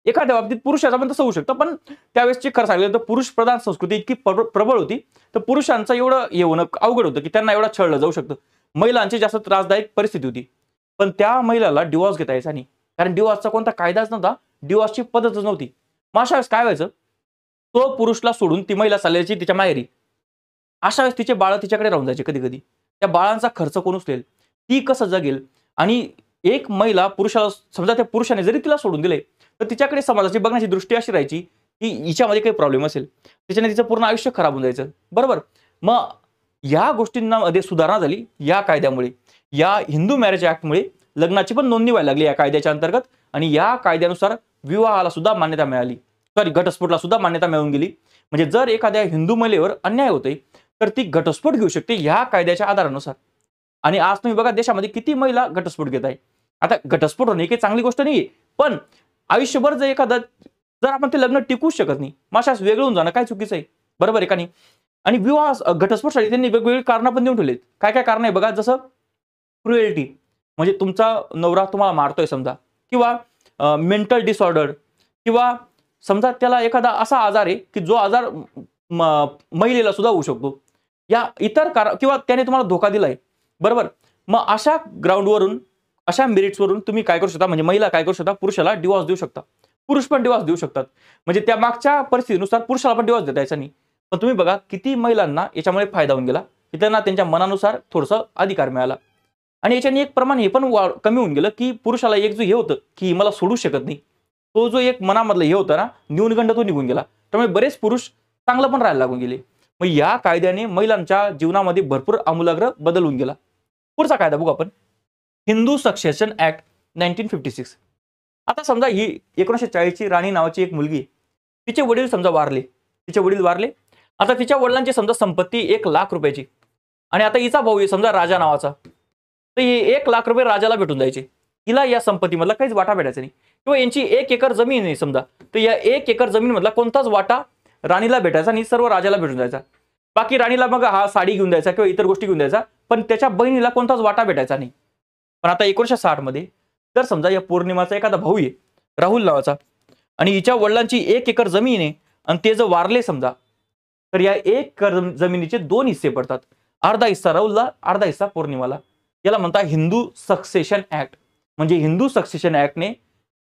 एखाद्या बाबतीत पुरुषाचं पण तसं होऊ शकतं, पण त्यावेळेसची खरं सांगितलं तर पुरुष प्रधान संस्कृती इतकी प्रबळ होती, तर पुरुषांचं एवढं हे होणं अवघड होतं की त्यांना एवढं छळलं जाऊ शकतं. महिलांची जास्त त्रासदायक परिस्थिती होती. पण त्या महिलाला डिवॉर्स घेता यायचा नाही, कारण डिवॉर्सचा कोणता कायदाच नव्हता, डिवॉर्सची पद्धतच नव्हती. मग अशा वेळेस काय व्हायचं, तो पुरुषला सोडून ती महिला चालायची तिच्या माहेरी. अशा वेळेस तिचे बाळ तिच्याकडे राहून जायचे. कधी कधी त्या बाळांचा खर्च कोण उचलेल, ती कसं जगेल. आणि एक महिला पुरुषाला समजा त्या पुरुषाने जरी तिला सोडून दिले तर तिच्याकडे समाजाची बघण्याची दृष्टी अशी राहायची की हिच्यामध्ये काही प्रॉब्लेम असेल, त्याच्याने तिचं पूर्ण आयुष्य खराब होऊन जायचं. बरोबर. मग या गोष्टींमध्ये सुधारणा झाली या कायद्यामुळे. या हिंदू मॅरेज ऍक्टमुळे लग्नाची पण नोंदणी व्हायला लागली या कायद्याच्या अंतर्गत, आणि या कायद्यानुसार विवाहाला सुद्धा मान्यता मिळाली, सॉरी घटस्फोटला सुद्धा मान्यता मिळून गेली. म्हणजे जर एखाद्या हिंदू महिलेवर अन्याय होतोय तर ती घटस्फोट घेऊ शकते ह्या कायद्याच्या आधारानुसार. आणि आज तुम्ही बघा देशामध्ये किती महिला घटस्फोट घेत आहे. आता घटस्फोट होणे काही चांगली गोष्ट नाहीये, पण आयुष्यभर जर आपण ते लग्न टिकूच शकत नाही, माशास वेगळं होऊन जाणं काय चुकीचं आहे. बरोबर आहे का नाही. आणि विवाह घटस्फोटसाठी त्यांनी वेगवेगळी कारणं पण देऊन ठेवलेत. काय काय कारण आहे बघा, जसं क्रुएल्टी म्हणजे तुमचा नवरा तुम्हाला मारतोय समजा, किंवा मेंटल डिसऑर्डर, किंवा समजा त्याला एखादा असा आजार आहे की जो आजार महिलेला सुद्धा होऊ शकतो, या इतर किंवा त्याने तुम्हाला धोका दिलाय. बरोबर. मग अशा ग्राउंडवरून, अशा मेरिट्सवरून तुम्ही काय करू शकता, म्हणजे महिला काय करू शकता, पुरुषाला डिवॉर्स देऊ शकता, पुरुष पण डिवॉर्स देऊ शकतात. म्हणजे त्या मागच्या परिस्थितीनुसार पुरुषाला पण डिवॉर्स देता यायचा नाही. पण तुम्ही बघा किती महिलांना याच्यामुळे फायदा होऊन गेला की त्यांना त्यांच्या मनानुसार थोडंसं अधिकार मिळाला. आणि याच्याने एक प्रमाण हे पण कमी होऊन गेलं की पुरुषाला एक जो हे होतं की मला सोडू शकत नाही, तो जो एक मनामधला हे होता ना न्यूनगंड, तो निघून गेला. त्यामुळे बरेच पुरुष चांगलं पण राहायला लागून गेले. मग या कायद्याने महिलांच्या जीवनामध्ये भरपूर आमूलाग्र बदल होऊन गेला. पुढचा कायदा बघू आपण, हिंदू सक्सेशन ऍक्ट 1956. आता समजा ही 1940ची राणी नावाची एक मुलगी, तिचे वडील समजा वारले, तिचे वडील वारले. आता तिच्या वडिलांची समजा संपत्ती 1 लाख रुपयाची, आणि आता हिचा भाऊ आहे समजा राजा नावाचा, तर हे 1 लाख रुपये राजाला भेटून जायचे. हिला या संपत्तीमधला काहीच वाटा भेटायचा नाही. किंवा यांची 1 एकर जमीन आहे समजा, तर या 1 एकर जमीनमधला कोणताच वाटा राणीला भेटायचा आणि सर्व राजाला भेटून जायचा. बाकी राणीला मग हा साडी घेऊन द्यायचा किंवा इतर गोष्टी घेऊन द्यायचा, पण त्याच्या बहिणीला कोणताच वाटा भेटायचा नाही. पण आता 1960 मध्ये जर समजा या पौर्णिमाचा एखादा भाऊ आहे राहुल नावाचा, आणि हिच्या वडिलांची 1 एकर जमीन आहे आणि ते जर वारले समजा, तर या 1 एकर जमिनीचे 2 हिस्से पडतात. अर्धा हिस्सा राहुलला, अर्धा हिस्सा पौर्णिमाला. याला म्हणतात हिंदू सक्सेशन ऍक्ट. म्हणजे हिंदू सक्सेशन ऍक्टने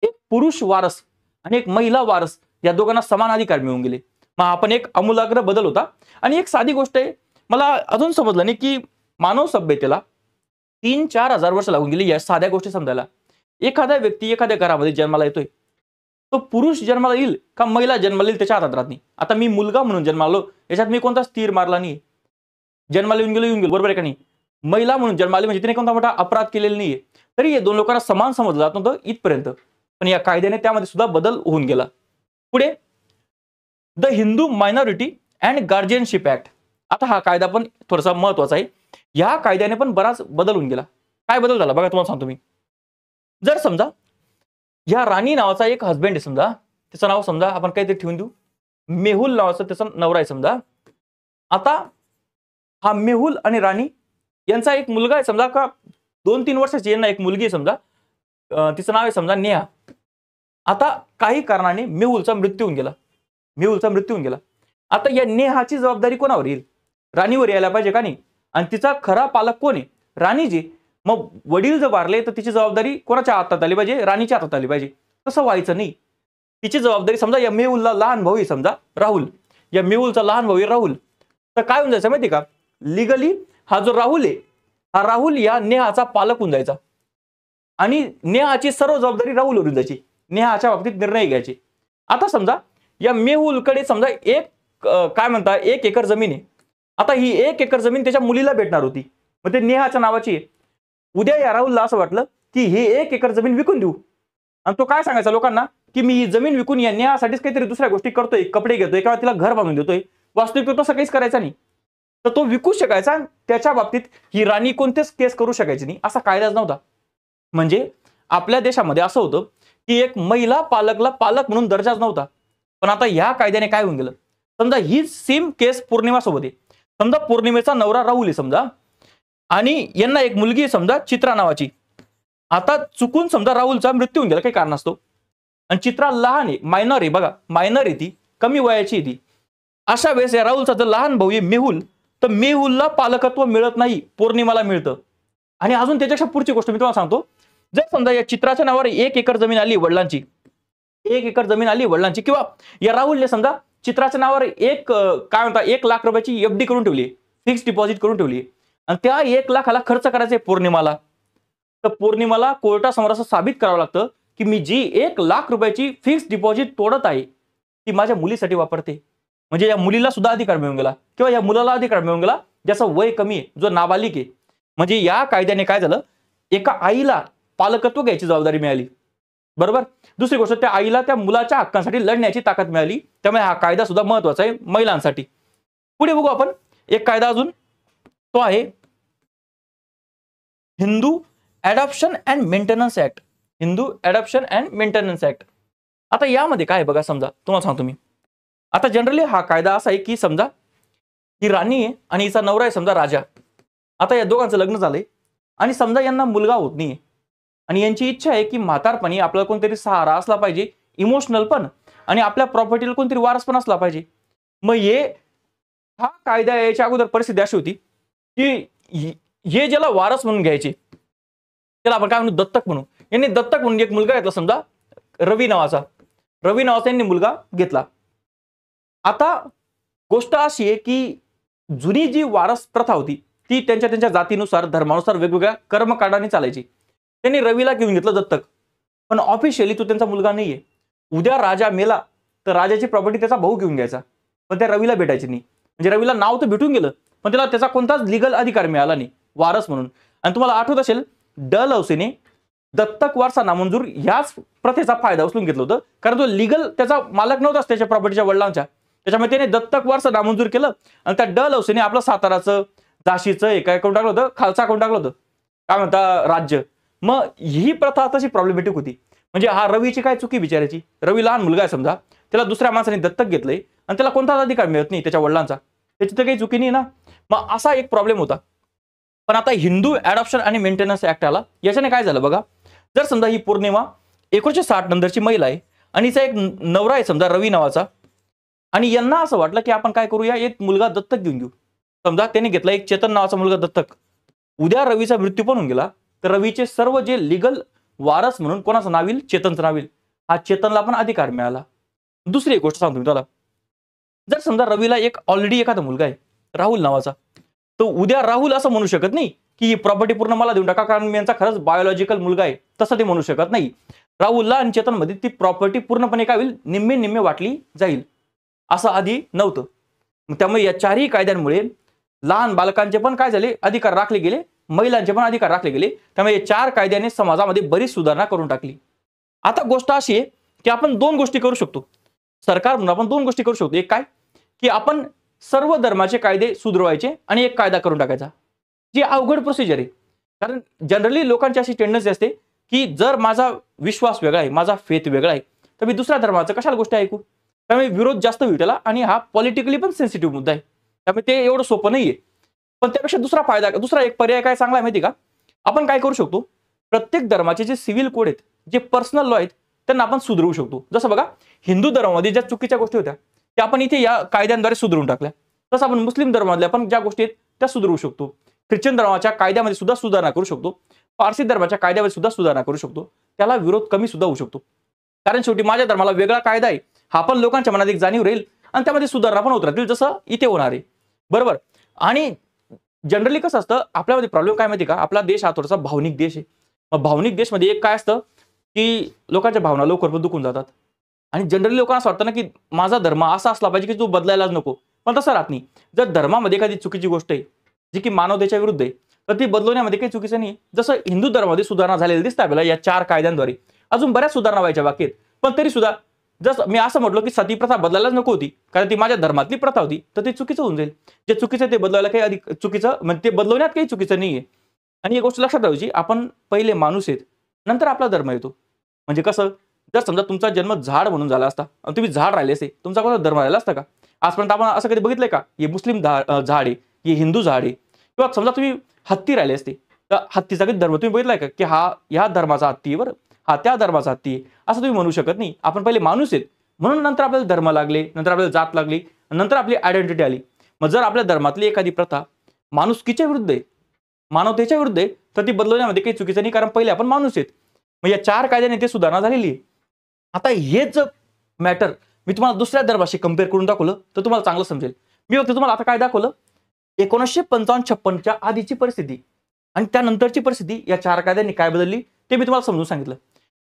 एक पुरुष वारस आणि एक महिला वारस या दोघांना समान अधिकार मिळून गेले. मग आपण एक आमूलाग्र बदल होता. आणि एक साधी गोष्ट आहे, मला अजून समजलं नाही की मानव सभ्यतेला 3-4 हजार वर्ष लागून गेली या साध्या गोष्टी समजायला. एखादा व्यक्ती एखाद्या घरामध्ये जन्माला येतोय, तो पुरुष जन्माला येईल का महिला जन्माला येईल त्याच्या हातात राहत नाही. आता मी मुलगा म्हणून जन्मालो, याच्यात मी कोणताच तीर मारला नाही. जन्माला येऊन गेलो, बरोबर आहे का नाही. महिला म्हणून जन्माला म्हणजे तिने कोणता मोठा अपराध केलेला नाहीये, तरी हे दोन लोकांना समान समजलं जात नव्हतं इथपर्यंत. पण या कायद्याने त्यामध्ये सुद्धा बदल होऊन गेला. पुढे the Hindu minority and guardianship act. आता हा कायदा पण थोडासा महत्वाचा आहे. या कायद्याने पण बराच बदल होऊन गेला. काय बदल झाला बघा, तुम्हाला सांगतो मी. जर समजा या राणी नावाचा एक हस्बंड आहे, समजा त्याचं नाव समजा आपण काहीतरी ठेवून देऊ, मेहुल नावाचा त्याचा नवरा आहे समजा. आता हा मेहुल आणि राणी यांचा एक मुलगा आहे समजा, का 2-3 वर्षाची यांना एक मुलगी आहे समजा, तिचं नाव आहे समजा नेहा. आता काही कारणाने मेहुलचा मृत्यू होऊन गेला. आता या नेहाची जबाबदारी कोणावर येईल? राणीवर यायला पाहिजे का नाही? आणि तिचा खरा पालक कोण आहे? राणीजी. मग वडील जर वारले तर तिची जबाबदारी कोणाच्या हातात आली पाहिजे? राणीच्या हातात आली पाहिजे. तसं व्हायचं नाही. तिची जबाबदारी समजा या मेहुलला लहान भाऊ आहे समजा राहुल, या मेहुलचा लहान भाऊ आहे राहुल, तर काय होऊन जायचं माहिती का? लिगली हा जो राहुल आहे, हा राहुल या नेहाचा पालक होऊन जायचा आणि नेहाची सर्व जबाबदारी राहुलवर जायची. नेहाच्या बाबतीत निर्णय घ्यायचे. आता समजा या मेहुलकडे समजा एक एकर जमीन आहे. आता ही 1 एकर जमीन त्याच्या मुलीला भेटणार होती, मग ते नेहाच्या नावाची आहे. उद्या या राहुलला असं वाटलं की ही 1 एकर जमीन विकून देऊ, आणि तो काय सांगायचा लोकांना की मी ही जमीन विकून या नेहासाठीच काहीतरी दुसऱ्या गोष्टी करतोय, कपडे घेतोय किंवा तिला घर बांधून देतोय. वास्तविक तसं काहीच करायचा नाही. तर तो विकू शकायचा. त्याच्या बाबतीत ही राणी कोणतेच केस करू शकायची नाही, असा कायदाच नव्हता. म्हणजे आपल्या देशामध्ये असं होतं की एक महिला पालकला पालक म्हणून दर्जाच नव्हता. पण आता ह्या कायद्याने काय होऊन गेलं, समजा ही सेम केस पौर्णिमा सोबत आहे. समजा पौर्णिमेचा नवरा राहुल आहे समजा, आणि यांना एक मुलगी आहे समजा चित्रा नावाची. आता चुकून समजा राहुलचा मृत्यू होऊन गेला काही कारणास्तव, आणि चित्रा लहान आहे, मायनर आहे, बघा मायनर आहे ती, कमी वयाची आहे ती. अशा वेळेस या राहुलचा जर लहान भाऊ आहे मेहुल, तर मेहुलला पालकत्व मिळत नाही, पौर्णिमाला मिळतं. आणि अजून त्याच्यापेक्षा पुढची गोष्ट मी तुम्हाला सांगतो. जर समजा या चित्राच्या नावावर 1 एकर जमीन आली वडिलांची, 1 एकर जमीन आली वडिलांची, किंवा या राहुलने समजा चित्राच्या नावावर 1 लाख रुपयाची एफडी करून ठेवली, फिक्स डिपॉझिट करून ठेवली, आणि त्या 1 लाखाला खर्च करायचे पौर्णिमाला. तर पौर्णिमाला कोर्टासमोर असं साबित करावं लागतं की मी जी 1 लाख रुपयाची फिक्स डिपॉझिट तोडत आहे ती माझ्या मुलीसाठी वापरते. म्हणजे या मुलीला सुद्धा अधिकार मिळून गेला, किंवा या मुलाला अधिकार मिळून गेला ज्याचं वय कमी आहे, जो नाबालिक आहे. म्हणजे या कायद्याने काय झालं, एका आईला पालकत्व घ्यायची जबाबदारी मिळाली, बरोबर. दुसरी गोष्ट, त्या आईला त्या मुलाच्या हक्कांसाठी लढण्याची ताकद मिळाली. त्यामुळे हा कायदा सुद्धा महत्वाचा आहे महिलांसाठी. पुढे बघू आपण एक कायदा अजून, तो आहे Hindu adoption and maintenance act. Hindu adoption and maintenance act. आता यामध्ये काय बघा, समजा तुम्हाला सांगतो मी. आता जनरली हा कायदा असा आहे की समजा ही राणी आहे आणि हिचा नवरा आहे समजा राजा. आता या दोघांचं लग्न झालंय आणि समजा यांना मुलगा होत नाहीये, आणि यांची इच्छा आहे की म्हातारपणी आपल्याला कोणतरी सहारा असला पाहिजे, इमोशनल पण, आणि आपल्या प्रॉपर्टीला कोणतरी वारस पण असला पाहिजे. मग हा कायदा यायच्या अगोदर परिस्थिती अशी होती की हे ज्याला वारस म्हणून घ्यायचे त्याला आपण काय म्हणू, दत्तक म्हणू. यांनी दत्तक म्हणून एक मुलगा घेतला समजा, रवी नावाचा यांनी मुलगा घेतला. आता गोष्ट अशी आहे की जुनी जी वारस प्रथा होती ती त्यांच्या जातीनुसार धर्मानुसार वेगवेगळ्या कर्मकांडाने चालायची. त्यांनी रवीला घेऊन घेतलं दत्तक, पण ऑफिशियली तो त्यांचा मुलगा नाहीये. उद्या राजा मेला तर राजाची प्रॉपर्टी त्याचा भाऊ घेऊन घ्यायचा, पण त्या रवीला भेटायची नाही. म्हणजे रवीला नाव तर भेटून गेलं, पण त्याला त्याचा कोणताच लिगल अधिकार मिळाला नाही वारस म्हणून. आणि तुम्हाला आठवत असेल डल हौसेने दत्तक वारसा नामंजूर ह्याच प्रथेचा फायदा उचलून घेतलं होतं, कारण तो लिगल त्याचा मालक नव्हताच त्याच्या प्रॉपर्टीच्या वडिलांच्या. त्याच्यामुळे त्याने दत्तक वारसा नामंजूर केलं, आणि त्या डल हौसेने आपलं साताराचं, झाशीचं हे काय करून टाकलं होतं, खालसा करून टाकलं होतं, काय म्हणता राज्य. मग ही प्रथा तशी प्रॉब्लेमॅटिक होती. म्हणजे हा रवीची काय चुकी बिचारायची, रवी लहान मुलगा आहे समजा, त्याला दुसऱ्या माणसाने दत्तक घेतलंय आणि त्याला कोणताच अधिकार मिळत नाही त्याच्या वडिलांचा, त्याची तर काही चुकी नाही ना. मग असा एक प्रॉब्लेम होता. पण आता हिंदू ॲडॉप्शन आणि मेंटेनन्स ऍक्ट आला. याच्याने काय झालं बघा, जर समजा ही पौर्णिमा 1960 नंतरची महिला आहे आणि हिचा एक नवरा आहे समजा रवी नावाचा, आणि यांना असं वाटलं की आपण काय करूया, एक मुलगा दत्तक घेऊन घेऊ. समजा त्याने घेतला एक चेतन नावाचा मुलगा दत्तक. उद्या रवीचा मृत्यू पण होऊन गेला तर रवीचे सर्व जे लिगल वारस म्हणून कोणाचं नाव येईल, चेतनचं नाव येईल. हा चेतनला पण अधिकार मिळाला. दुसरी एक गोष्ट सांगतो मी तुम्हाला, जर समजा रवीला एक ऑलरेडी एखादा मुलगा आहे राहुल नावाचा, तो उद्या राहुल असं म्हणू शकत नाही की ही प्रॉपर्टी पूर्ण मला देऊन टाका कारण मी यांचा खरंच बायोलॉजिकल मुलगा आहे, तसं ते म्हणू शकत नाही. राहुलला आणि चेतनमध्ये ती प्रॉपर्टी पूर्णपणे काय होईल, निम्मे निम्मे वाटली जाईल, असं आधी नव्हतं. त्यामुळे या चारही कायद्यांमुळे लहान बालकांचे पण काय झाले अधिकार राखले गेले, महिलांचे पण अधिकार राखले गेले. त्यामुळे या चार कायद्याने समाजामध्ये बरीच सुधारणा करून टाकली. आता गोष्ट अशी आहे की आपण दोन गोष्टी करू शकतो, सरकार म्हणून आपण दोन गोष्टी करू शकतो. एक काय की आपण सर्व धर्माचे कायदे सुधारायचे आणि एक कायदा करून टाकायचा, जी अवघड प्रोसिजर आहे. कारण जनरली लोकांची अशी टेंडन्सी असते की जर माझा विश्वास वेगळा आहे, माझा फेथ वेगळा आहे, तर मी दुसऱ्या धर्माचं कशाला गोष्टी ऐकू. त्यामुळे विरोध जास्त होईल त्याला, आणि हा पॉलिटिकली पण सेन्सिटिव्ह मुद्दा आहे. त्यामुळे ते एवढं सोपं नाहीये. पण त्यापेक्षा दुसरा एक पर्याय काय चांगला आहे माहिती का, आपण काय करू शकतो, प्रत्येक धर्माचे जे सिव्हिल कोड आहेत, जे पर्सनल लॉ आहेत, त्यांना आपण सुधारू शकतो. जसं बघा, हिंदू धर्मामध्ये ज्या चुकीच्या गोष्टी होत्या त्या आपण इथे या कायद्यांद्वारे सुधारून टाकल्या, तसं आपण मुस्लिम धर्मातल्या पण ज्या गोष्टी आहेत त्या सुधारू शकतो. ख्रिश्चन धर्माच्या कायद्यामध्ये सुद्धा सुधारणा करू शकतो, पारसी धर्माच्या कायद्यामध्ये सुद्धा सुधारणा करू शकतो. त्याला विरोध कमी सुद्धा होऊ शकतो. कारण शेवटी माझ्या धर्माला वेगळा कायदा आहे, हा पण लोकांच्या मनात एक जाणीव राहील आणि त्यामध्ये सुधारणा पण होत राहतील, जसं इथे होणार आहे. बरोबर. आणि जनरली कसं असतं, आपल्यामध्ये प्रॉब्लेम काय माहिती का, आपला देश हा थोडासा भावनिक देश आहे. मग भावनिक देशमध्ये एक काय असतं की लोकांच्या भावना लवकर पण दुखून जातात. आणि जनरली लोकांना असं वाटतं ना की माझा धर्म असा असला पाहिजे की तो बदलायलाच नको. पण तसं राहत नाही. जर धर्मामध्ये एखादी चुकीची गोष्ट आहे जी की मानवतेच्या विरुद्ध आहे, तर ती बदलवण्यामध्ये काही चुकीचं नाही. जसं हिंदू धर्मामध्ये सुधारणा झालेली दिसते आपल्याला या चार कायद्यांद्वारे. अजून बऱ्याच सुधारणा व्हायच्या बाकी आहेत. पण तरी सुद्धा जसं मी असं म्हटलो की सती प्रथा बदलायलाच नको होती कारण ती माझ्या धर्मातली प्रथा होती, तर ते चुकीचं होऊन जाईल. जे चुकीचं ते बदलायला काही अधिक चुकीचं, म्हणजे ते बदलवण्यात काही चुकीचं नाहीये. आणि एक गोष्ट लक्षात ठेवायची, आपण पहिले माणूस आहेत, नंतर आपला धर्म येतो. म्हणजे कसं, जर समजा तुमचा जन्म झाड म्हणून झाला असता आणि तुम्ही झाड राहिले असते, तुमचा कोणता धर्म राहिला असता का? आजपर्यंत आपण असं कधी बघितलंय का, हे मुस्लिम झाड आहे, हे हिंदू झाड आहे. किंवा समजा तुम्ही हत्ती राहिले असते, तर हत्तीचा कधी धर्म तुम्ही बघितलाय का, की हा ह्या धर्माचा हत्ती आहे, बरं हा त्या धर्माचा हत्ती आहे, असं तुम्ही म्हणू शकत नाही. आपण पहिले माणूस आहेत, म्हणून नंतर आपल्याला धर्म लागले, नंतर आपल्याला जात लागली, नंतर आपली आयडेंटिटी आली. मग जर आपल्या धर्मातली एखादी प्रथा माणुसकीच्या विरुद्ध आहे, मानवतेच्या विरुद्ध आहे, तर ती बदलवण्यामध्ये काही चुकीचं नाही, कारण पहिले आपण माणूस आहेत. मग या चार कायद्याने ते सुधारणा झालेली आहे. आता हेच मॅटर मी तुम्हाला दुसऱ्या धर्माशी कम्पेअर करून दाखवलं तर तुम्हाला चांगलं समजेल. मी फक्त तुम्हाला आता काय दाखवलं, 1955-56च्या आधीची परिस्थिती आणि त्यानंतरची परिस्थिती या चार कायद्यांनी काय बदलली ते मी तुम्हाला समजून सांगितलं.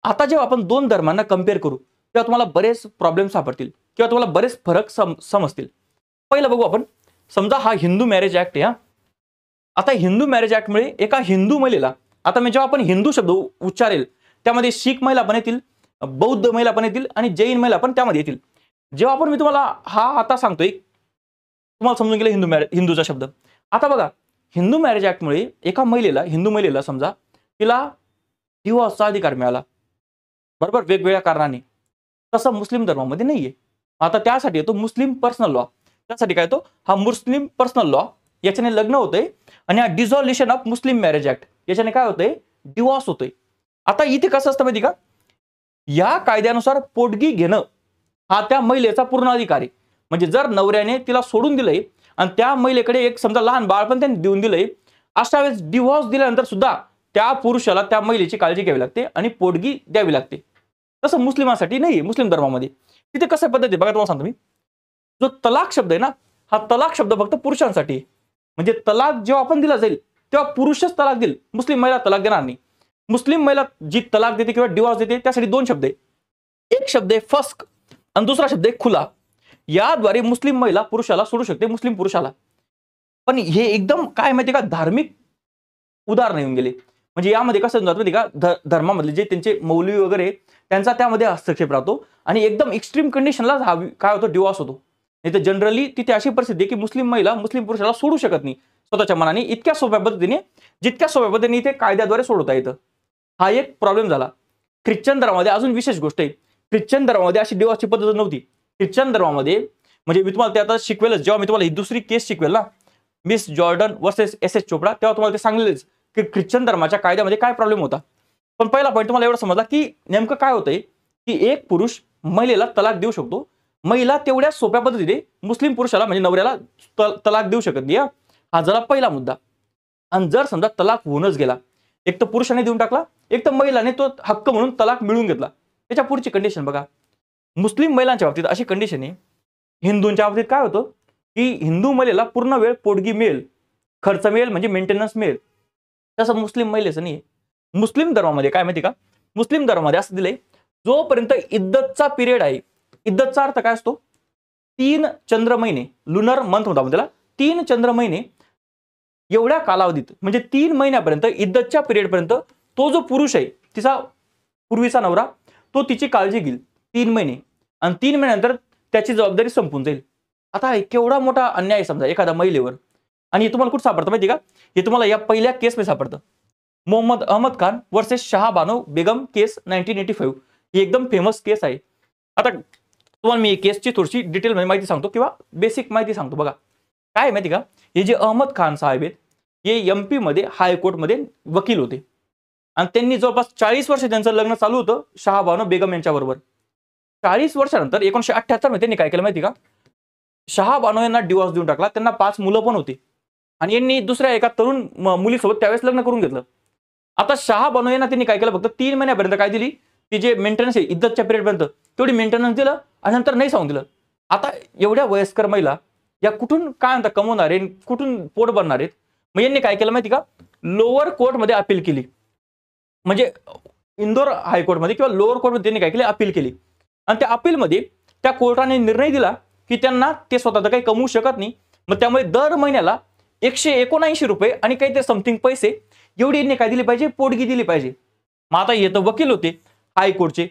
आता जेव्हा आपण दोन धर्मांना कम्पेअर करू तेव्हा तुम्हाला बरेच प्रॉब्लेम सापडतील किंवा तुम्हाला बरेच फरक समजतील. पहिलं बघू आपण. समजा हा हिंदू मॅरेज ऍक्ट आहे. आता हिंदू मॅरेज ऍक्टमुळे एका हिंदू महिलेला, आता मी जेव्हा आपण हिंदू शब्द उच्चारेल त्यामध्ये शीख महिला पण येतील, बौद्ध महिला पण येतील आणि जैन महिला पण त्यामध्ये येतील. जेव्हा आपण मी तुम्हाला हा आता सांगतोय, तुम्हाला समजून गेलं हिंदूचा शब्द. आता बघा, हिंदू मॅरेज ऍक्टमुळे एका महिलेला, हिंदू महिलेला समजा तिला डिव्होर्सचा अधिकार मिळाला, बरोबर, वेगवेगळ्या कारणाने. तसं मुस्लिम धर्मामध्ये नाहीये. आता त्यासाठी येतो मुस्लिम पर्सनल लॉ. त्यासाठी काय येतो, हा मुस्लिम पर्सनल लॉ, याच्याने लग्न होतंय आणि हा डिझॉल्युशन ऑफ मुस्लिम मॅरेज ऍक्ट, याच्याने काय होतंय, डिव्होर्स होतोय. आता इथे कसं असतं माहिती का, या कायद्यानुसार पोटगी घेणं हा त्या महिलेचा पूर्ण अधिकार आहे. म्हणजे जर नवऱ्याने तिला सोडून दिलंय आणि त्या महिलेकडे एक समजा लहान बाळ पण त्यांनी देऊन दिलंय, अशा वेळेस डिव्होर्स दिल्यानंतर सुद्धा त्या पुरुषाला त्या महिलेची काळजी घ्यावी लागते आणि पोटगी द्यावी लागते. तसं मुस्लिमांसाठी नाहीये. मुस्लिम धर्मामध्ये तिथे कसं पद्धती बघा, तुम्हाला सांगतो मी. जो तलाक शब्द आहे ना, हा तलाक शब्द फक्त पुरुषांसाठी. म्हणजे तलाक जेव्हा आपण दिला जाईल तेव्हा पुरुषच तलाक देईल, मुस्लिम महिला तलाक देणार नाही. मुस्लिम महिला जी तलाक देते किंवा डिवॉर्स देते त्यासाठी दोन शब्द आहे. एक शब्द आहे फस्क आणि दुसरा शब्द आहे खुला. याद्वारे मुस्लिम महिला पुरुषाला सोडू शकते, मुस्लिम पुरुषाला. पण हे एकदम काय माहिती का, धार्मिक उदाहरण येऊन गेले. म्हणजे यामध्ये कसं जातं माहिती का, धर्मामधले जे त्यांचे मौलवी वगैरे त्यांचा त्यामध्ये हस्तक्षेप राहतो आणि एकदम एक्स्ट्रीम कंडिशनला काय होतो, डिवॉर्स होतो. नाही तर जनरली तिथे अशी परिस्थिती आहे की मुस्लिम महिला मुस्लिम पुरुषाला सोडू शकत नाही स्वतःच्या मनाने, इतक्या सोप्या पद्धतीने, जितक्या सोप्या पद्धतीने इथे कायद्याद्वारे सोडवता येतं. हा एक प्रॉब्लेम झाला. ख्रिश्चन धर्मामध्ये अजून विशेष गोष्ट आहे, ख्रिश्चन धर्मामध्ये अशी डिवॉर्सची पद्धत नव्हती. ख्रिश्चन धर्मामध्ये म्हणजे मी तुम्हाला ते आता शिकवेलच, जेव्हा मी तुम्हाला ही दुसरी केस शिकवेल ना, Miss Jordan versus S Chopra, तेव्हा तुम्हाला ते सांगलेच की ख्रिश्चन धर्माच्या कायद्यामध्ये काय प्रॉब्लेम होता. पण पहिला पॉईंट तुम्हाला एवढं समजला की नेमकं काय होतंय, की एक पुरुष महिलेला तलाक देऊ शकतो, महिला तेवढ्या सोप्या पद्धतीने मुस्लिम पुरुषाला म्हणजे नवऱ्याला तलाक देऊ शकत नाही. हा झाला पहिला मुद्दा. आणि जर समजा तलाक होऊनच गेला, एक तर पुरुषाने देऊन टाकला, एक तर महिलाने तो हक्क म्हणून तलाक मिळवून घेतला, त्याच्या पुढची कंडिशन बघा. मुस्लिम महिलांच्या बाबतीत अशी कंडिशन आहे, हिंदूंच्या बाबतीत काय होतं की हिंदू महिलेला पूर्ण वेळ पोटगी मिळेल, खर्च मिळेल, म्हणजे मेंटेनन्स मिळेल. तसं मुस्लिम महिलेचं नाही. मुस्लिम धर्मामध्ये काय माहिती का, मुस्लिम धर्मामध्ये असं दिलंय, जोपर्यंत इद्दतचा पिरियड आहे, इद्दतचा अर्थ काय असतो, 3 चंद्र महिने, लुनर मंथ म्हणतो आपण त्याला, 3 चंद्र महिने एवढ्या कालावधीत, म्हणजे 3 महिन्यापर्यंत इद्दतच्या पिरियडपर्यंत तो जो पुरुष आहे, तिचा पूर्वीचा नवरा, तो तिची काळजी घेईल 3 महिने, आणि 3 महिन्यानंतर त्याची जबाबदारी संपून जाईल. आता केवढा मोठा अन्याय आहे समजा एखाद्या महिलेवर. आणि हे तुम्हाला कुठं सापडतं माहिती का, हे तुम्हाला या पहिल्या केसमध्ये सापडतं. मोहम्मद अहमद खान वर्सेस शाहबानो बेगम केस 1985. ही एकदम फेमस केस आहे. आता तुम्हाला मी केसची थोडीशी डिटेल माहिती सांगतो किंवा बेसिक माहिती सांगतो. बघा काय आहे माहिती का, हे जे अहमद खान साहेब आहेत, हे MP मध्ये हायकोर्टमध्ये वकील होते, आणि त्यांनी जवळपास 40 वर्ष त्यांचं लग्न चालू होतं शाहबानो बेगम यांच्याबरोबर. 40 वर्षानंतर 1978 मध्ये त्यांनी काय केलं माहिती का, शाहबानो यांना डिवोर्स देऊन टाकला. त्यांना 5 मुलं पण होती, आणि यांनी दुसऱ्या एका तरुण मुलीसोबत त्यावेळेस लग्न करून घेतलं. आता शाहबानो यांना त्यांनी काय केलं, फक्त 3 महिन्यापर्यंत काय दिली, ती जे मेंटेनन्स आहे इद्दतच्या पिरियडपर्यंत तेवढी मेंटेनन्स दिलं, आणि नंतर नाही सांगून दिलं. आता एवढ्या वयस्कर महिला या कुठून काय म्हणतात कमवणार आहे, कुठून पोट भरणार आहेत. मग यांनी काय केलं माहिती का, लोअर कोर्टमध्ये अपील केली, म्हणजे इंदोर हायकोर्टमध्ये किंवा लोअर कोर्टमध्ये त्यांनी काय केली, अपील केली. आणि त्या अपीलमध्ये त्या कोर्टाने निर्णय दिला की त्यांना ते स्वतः काही कमवू शकत नाही. मग त्यामुळे दर महिन्याला 179 रुपये आणि काही ते समथिंग पैसे एवढी यांनी काय दिली पाहिजे, पोटगी दिली पाहिजे. मग आता हे तर वकील होते हायकोर्टचे,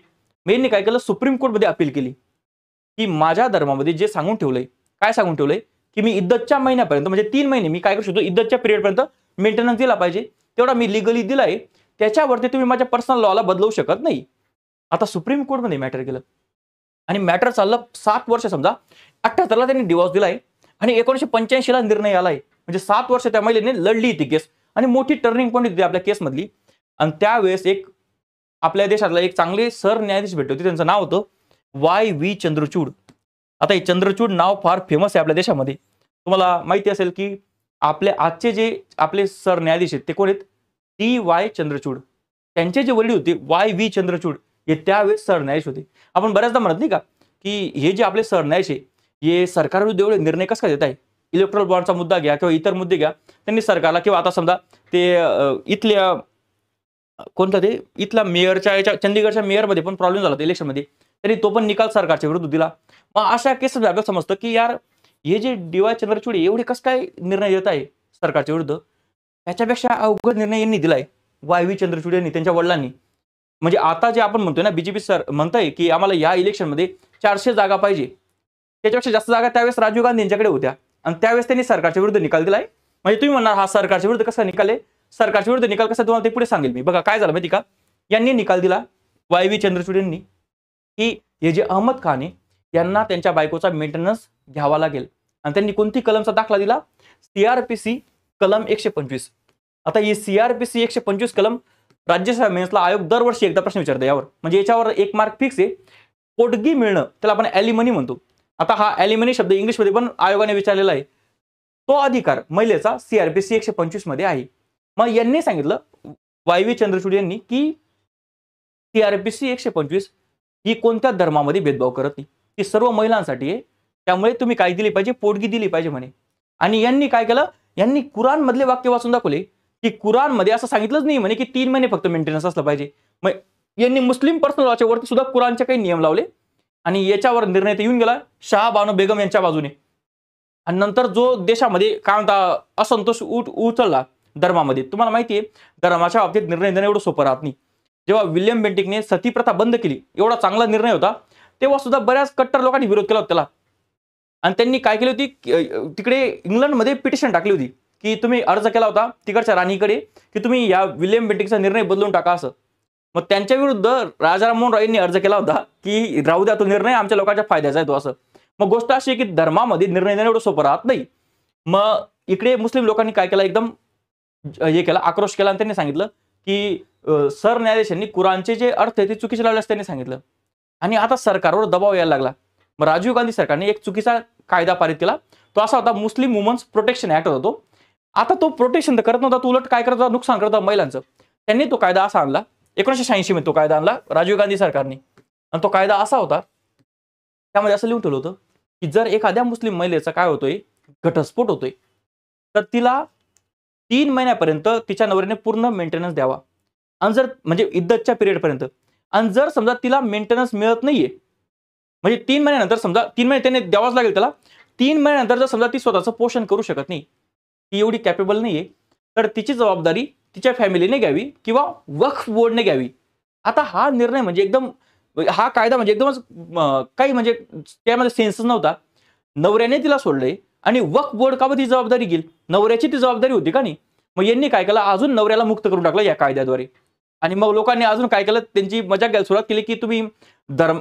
मग यांनी काय केलं, सुप्रीम कोर्टमध्ये अपील केली की माझ्या धर्मामध्ये जे सांगून ठेवलंय, काय सांगून ठेवलंय की मी इद्दतच्या महिन्यापर्यंत, म्हणजे 3 महिने मी काय करू शकतो, इद्दतच्या पिरियडपर्यंत मेंटेनन्स दिला पाहिजे, तेवढा मी लिगली दिलाय, त्याच्यावरती तुम्ही माझ्या पर्सनल लॉला बदलवू शकत नाही. आता सुप्रीम कोर्टमध्ये मॅटर केलं, आणि मॅटर चाललं 7 वर्ष. समजा 78ला त्यांनी डिवोर्स दिलाय, आणि 1985ला निर्णय आलाय, म्हणजे 7 वर्ष त्या महिलेने लढली ती केस, आणि मोठी टर्निंग पॉईंट होती आपल्या केसमधली. आणि त्यावेळेस एक आपल्या देशातला एक चांगले सरन्यायाधीश भेटले होते, त्यांचं नाव होतं Y.V. चंद्रचूड. आता हे चंद्रचूड नाव फार फेमस आहे आपल्या देशामध्ये. तुम्हाला माहिती असेल की आपले आजचे जे आपले सरन्यायाधीश आहेत ते कोण आहेत, D.Y. चंद्रचूड. त्यांचे जे वडील होते Y.V. चंद्रचूड, हे त्यावेळेस सरन्यायाधीश होते. आपण बऱ्याचदा म्हणत नाही का की हे जे आपले सरन्यायाधीश आहे, हे सरकारविरुद्ध एवढे निर्णय कसं काय देत आहे, इलेक्ट्रॉल बॉन्डचा मुद्दा घ्या किंवा इतर मुद्दे घ्या, त्यांनी सरकारला, किंवा आता समजा ते इथल्या कोणता ते इथला मेयरच्या चंदीगडच्या मेयरमध्ये पण प्रॉब्लेम झाला इलेक्शनमध्ये, त्यांनी तो पण निकाल सरकारच्या विरुद्ध दिला. मग अशा केसेस आपल्याला समजतं की यार हे जे D.Y. चंद्रचूड एवढे कसं काय निर्णय देत आहे सरकारच्या विरुद्ध, त्याच्यापेक्षा अवघड निर्णय यांनी दिलाय Y.V. चंद्रचूड यांनी, त्यांच्या वडिलांनी. म्हणजे आता जे आपण म्हणतोय ना, BJP सर म्हणताय की आम्हाला या इलेक्शनमध्ये 400 जागा पाहिजे, त्याच्यापेक्षा जास्त जागा त्यावेळेस राजीव गांधी यांच्याकडे होत्या, आणि त्यावेळेस त्यांनी सरकारच्या विरुद्ध निकाल दिलाय. म्हणजे तुम्ही म्हणणार हा सरकारच्या विरुद्ध कसा निकाल आहे, सरकारच्या विरुद्ध निकाल कसा, तुम्हाला ते पुढे सांगेल मी. बघा काय झालं माहिती का, यांनी निकाल दिला Y.V. चंद्रचूड यांनी की हे जे अहमद खान आहे यांना त्यांच्या बायकोचा मेंटेनन्स घ्यावा लागेल, आणि त्यांनी कोणती कलमचा दाखला दिला, CRPC कलम 125. आता ही CRPC 125 कलम राज्यसभा मेन्सला आयोग दरवर्षी एकदा प्रश्न विचारतो यावर, म्हणजे याच्यावर 1 मार्क फिक्स आहे. पोटगी मिळणं त्याला आपण ॲलिमनी म्हणतो. आता हा ॲलिमनी शब्द इंग्लिशमध्ये पण आयोगाने विचारलेला आहे. तो अधिकार महिलेचा CRPC 125 मध्ये आहे. मग यांनी सांगितलं Y.V. चंद्रचूड यांनी की CRPC 125 ही कोणत्या धर्मामध्ये भेदभाव करत नाही, ती सर्व महिलांसाठी आहे, त्यामुळे तुम्ही काय दिली पाहिजे, पोटगी दिली पाहिजे म्हणे. आणि यांनी काय केलं, यांनी कुराण मधले वाक्य वाचून दाखवले की कुराण मध्ये असं सांगितलंच नाही म्हणे की 3 महिने फक्त मेंटेनन्स असलं पाहिजे. मग यांनी मुस्लिम पर्सनल लॉच्या वरती सुद्धा कुराणचे काही नियम लावले, आणि याच्यावर निर्णय येऊन गेला शाहबानो बेगम यांच्या बाजूने. आणि नंतर जो देशामध्ये काय म्हणता असंतोष उचलला धर्मामध्ये, तुम्हाला माहिती आहे धर्माच्या बाबतीत निर्णय देणं एवढं सोपं राहत नाही. जेव्हा विल्यम बेंटिकने सती प्रथा बंद केली, एवढा चांगला निर्णय होता, तेव्हा सुद्धा बऱ्याच कट्टर लोकांनी विरोध केला होता त्याला. आणि त्यांनी काय केली होती, तिकडे इंग्लंडमध्ये पिटिशन टाकली होती की तुम्ही अर्ज केला होता तिकडच्या राणीकडे की तुम्ही या विल्यम बेंटिकचा निर्णय बदलून टाका असं. मग त्यांच्या विरुद्ध राजा राममोहन रॉय यांनी अर्ज केला होता की राहू द्या तो निर्णय, आमच्या लोकांच्या फायद्याचा आहे तो असं. मग गोष्ट अशी आहे की धर्मामध्ये निर्णय देणं एवढं सोपं राहत नाही. मग इकडे मुस्लिम लोकांनी काय केलं, एकदम हे केला, आक्रोश केला, आणि त्यांनी सांगितलं की सरन्यायाधीशांनी कुराणचे जे अर्थ आहे ते चुकीचे लावले असं त्यांनी सांगितलं. आणि आता सरकारवर दबाव यायला लागला. मग राजीव गांधी सरकारने एक चुकीचा कायदा पारित केला, तो असा होता मुस्लिम वुमन्स प्रोटेक्शन ऍक्ट होता तो. आता तो प्रोटेक्शन तर करत नव्हता, तो उलट काय करत होता, नुकसान करत होता महिलांचं. त्यांनी तो कायदा असा आणला 1986 मध्ये, तो कायदा आणला राजीव गांधी सरकारने, आणि तो कायदा असा होता त्यामध्ये असं लिहून ठेवलं होतं की जर एखाद्या मुस्लिम महिलेचा काय होतोय, घटस्फोट होतोय, तर तिला 3 महिन्यापर्यंत तिच्या नवऱ्याने पूर्ण मेंटेनन्स द्यावा. आणि जर म्हणजे इद्दतच्या पिरियडपर्यंत. आणि जर समजा तिला मेंटेनन्स मिळत नाहीये, म्हणजे 3 महिन्यानंतर समजा 3 महिने त्याने द्यावाच लागेल त्याला. 3 महिन्यानंतर जर समजा ती स्वतःचं पोषण करू शकत नाही, ती एवढी कॅपेबल नाहीये, तर तिची जबाबदारी तिच्या फॅमिलीने घ्यावी किंवा वक्फ बोर्डने घ्यावी. आता हा निर्णय म्हणजे एकदम, हा कायदा म्हणजे एकदमच काही म्हणजे त्यामध्ये सेन्सच नव्हता. नवऱ्याने तिला सोडलंय आणि वक्फ बोर्ड का बरं ती जबाबदारी घेईल? नवऱ्याची ती जबाबदारी होती का नाही? मग यांनी काय केलं, अजून नवऱ्याला मुक्त करून टाकलं या कायद्याद्वारे. आणि मग लोकांनी अजून काय केलं, त्यांची मजाक घ्यायला सुरुवात केली की तुम्ही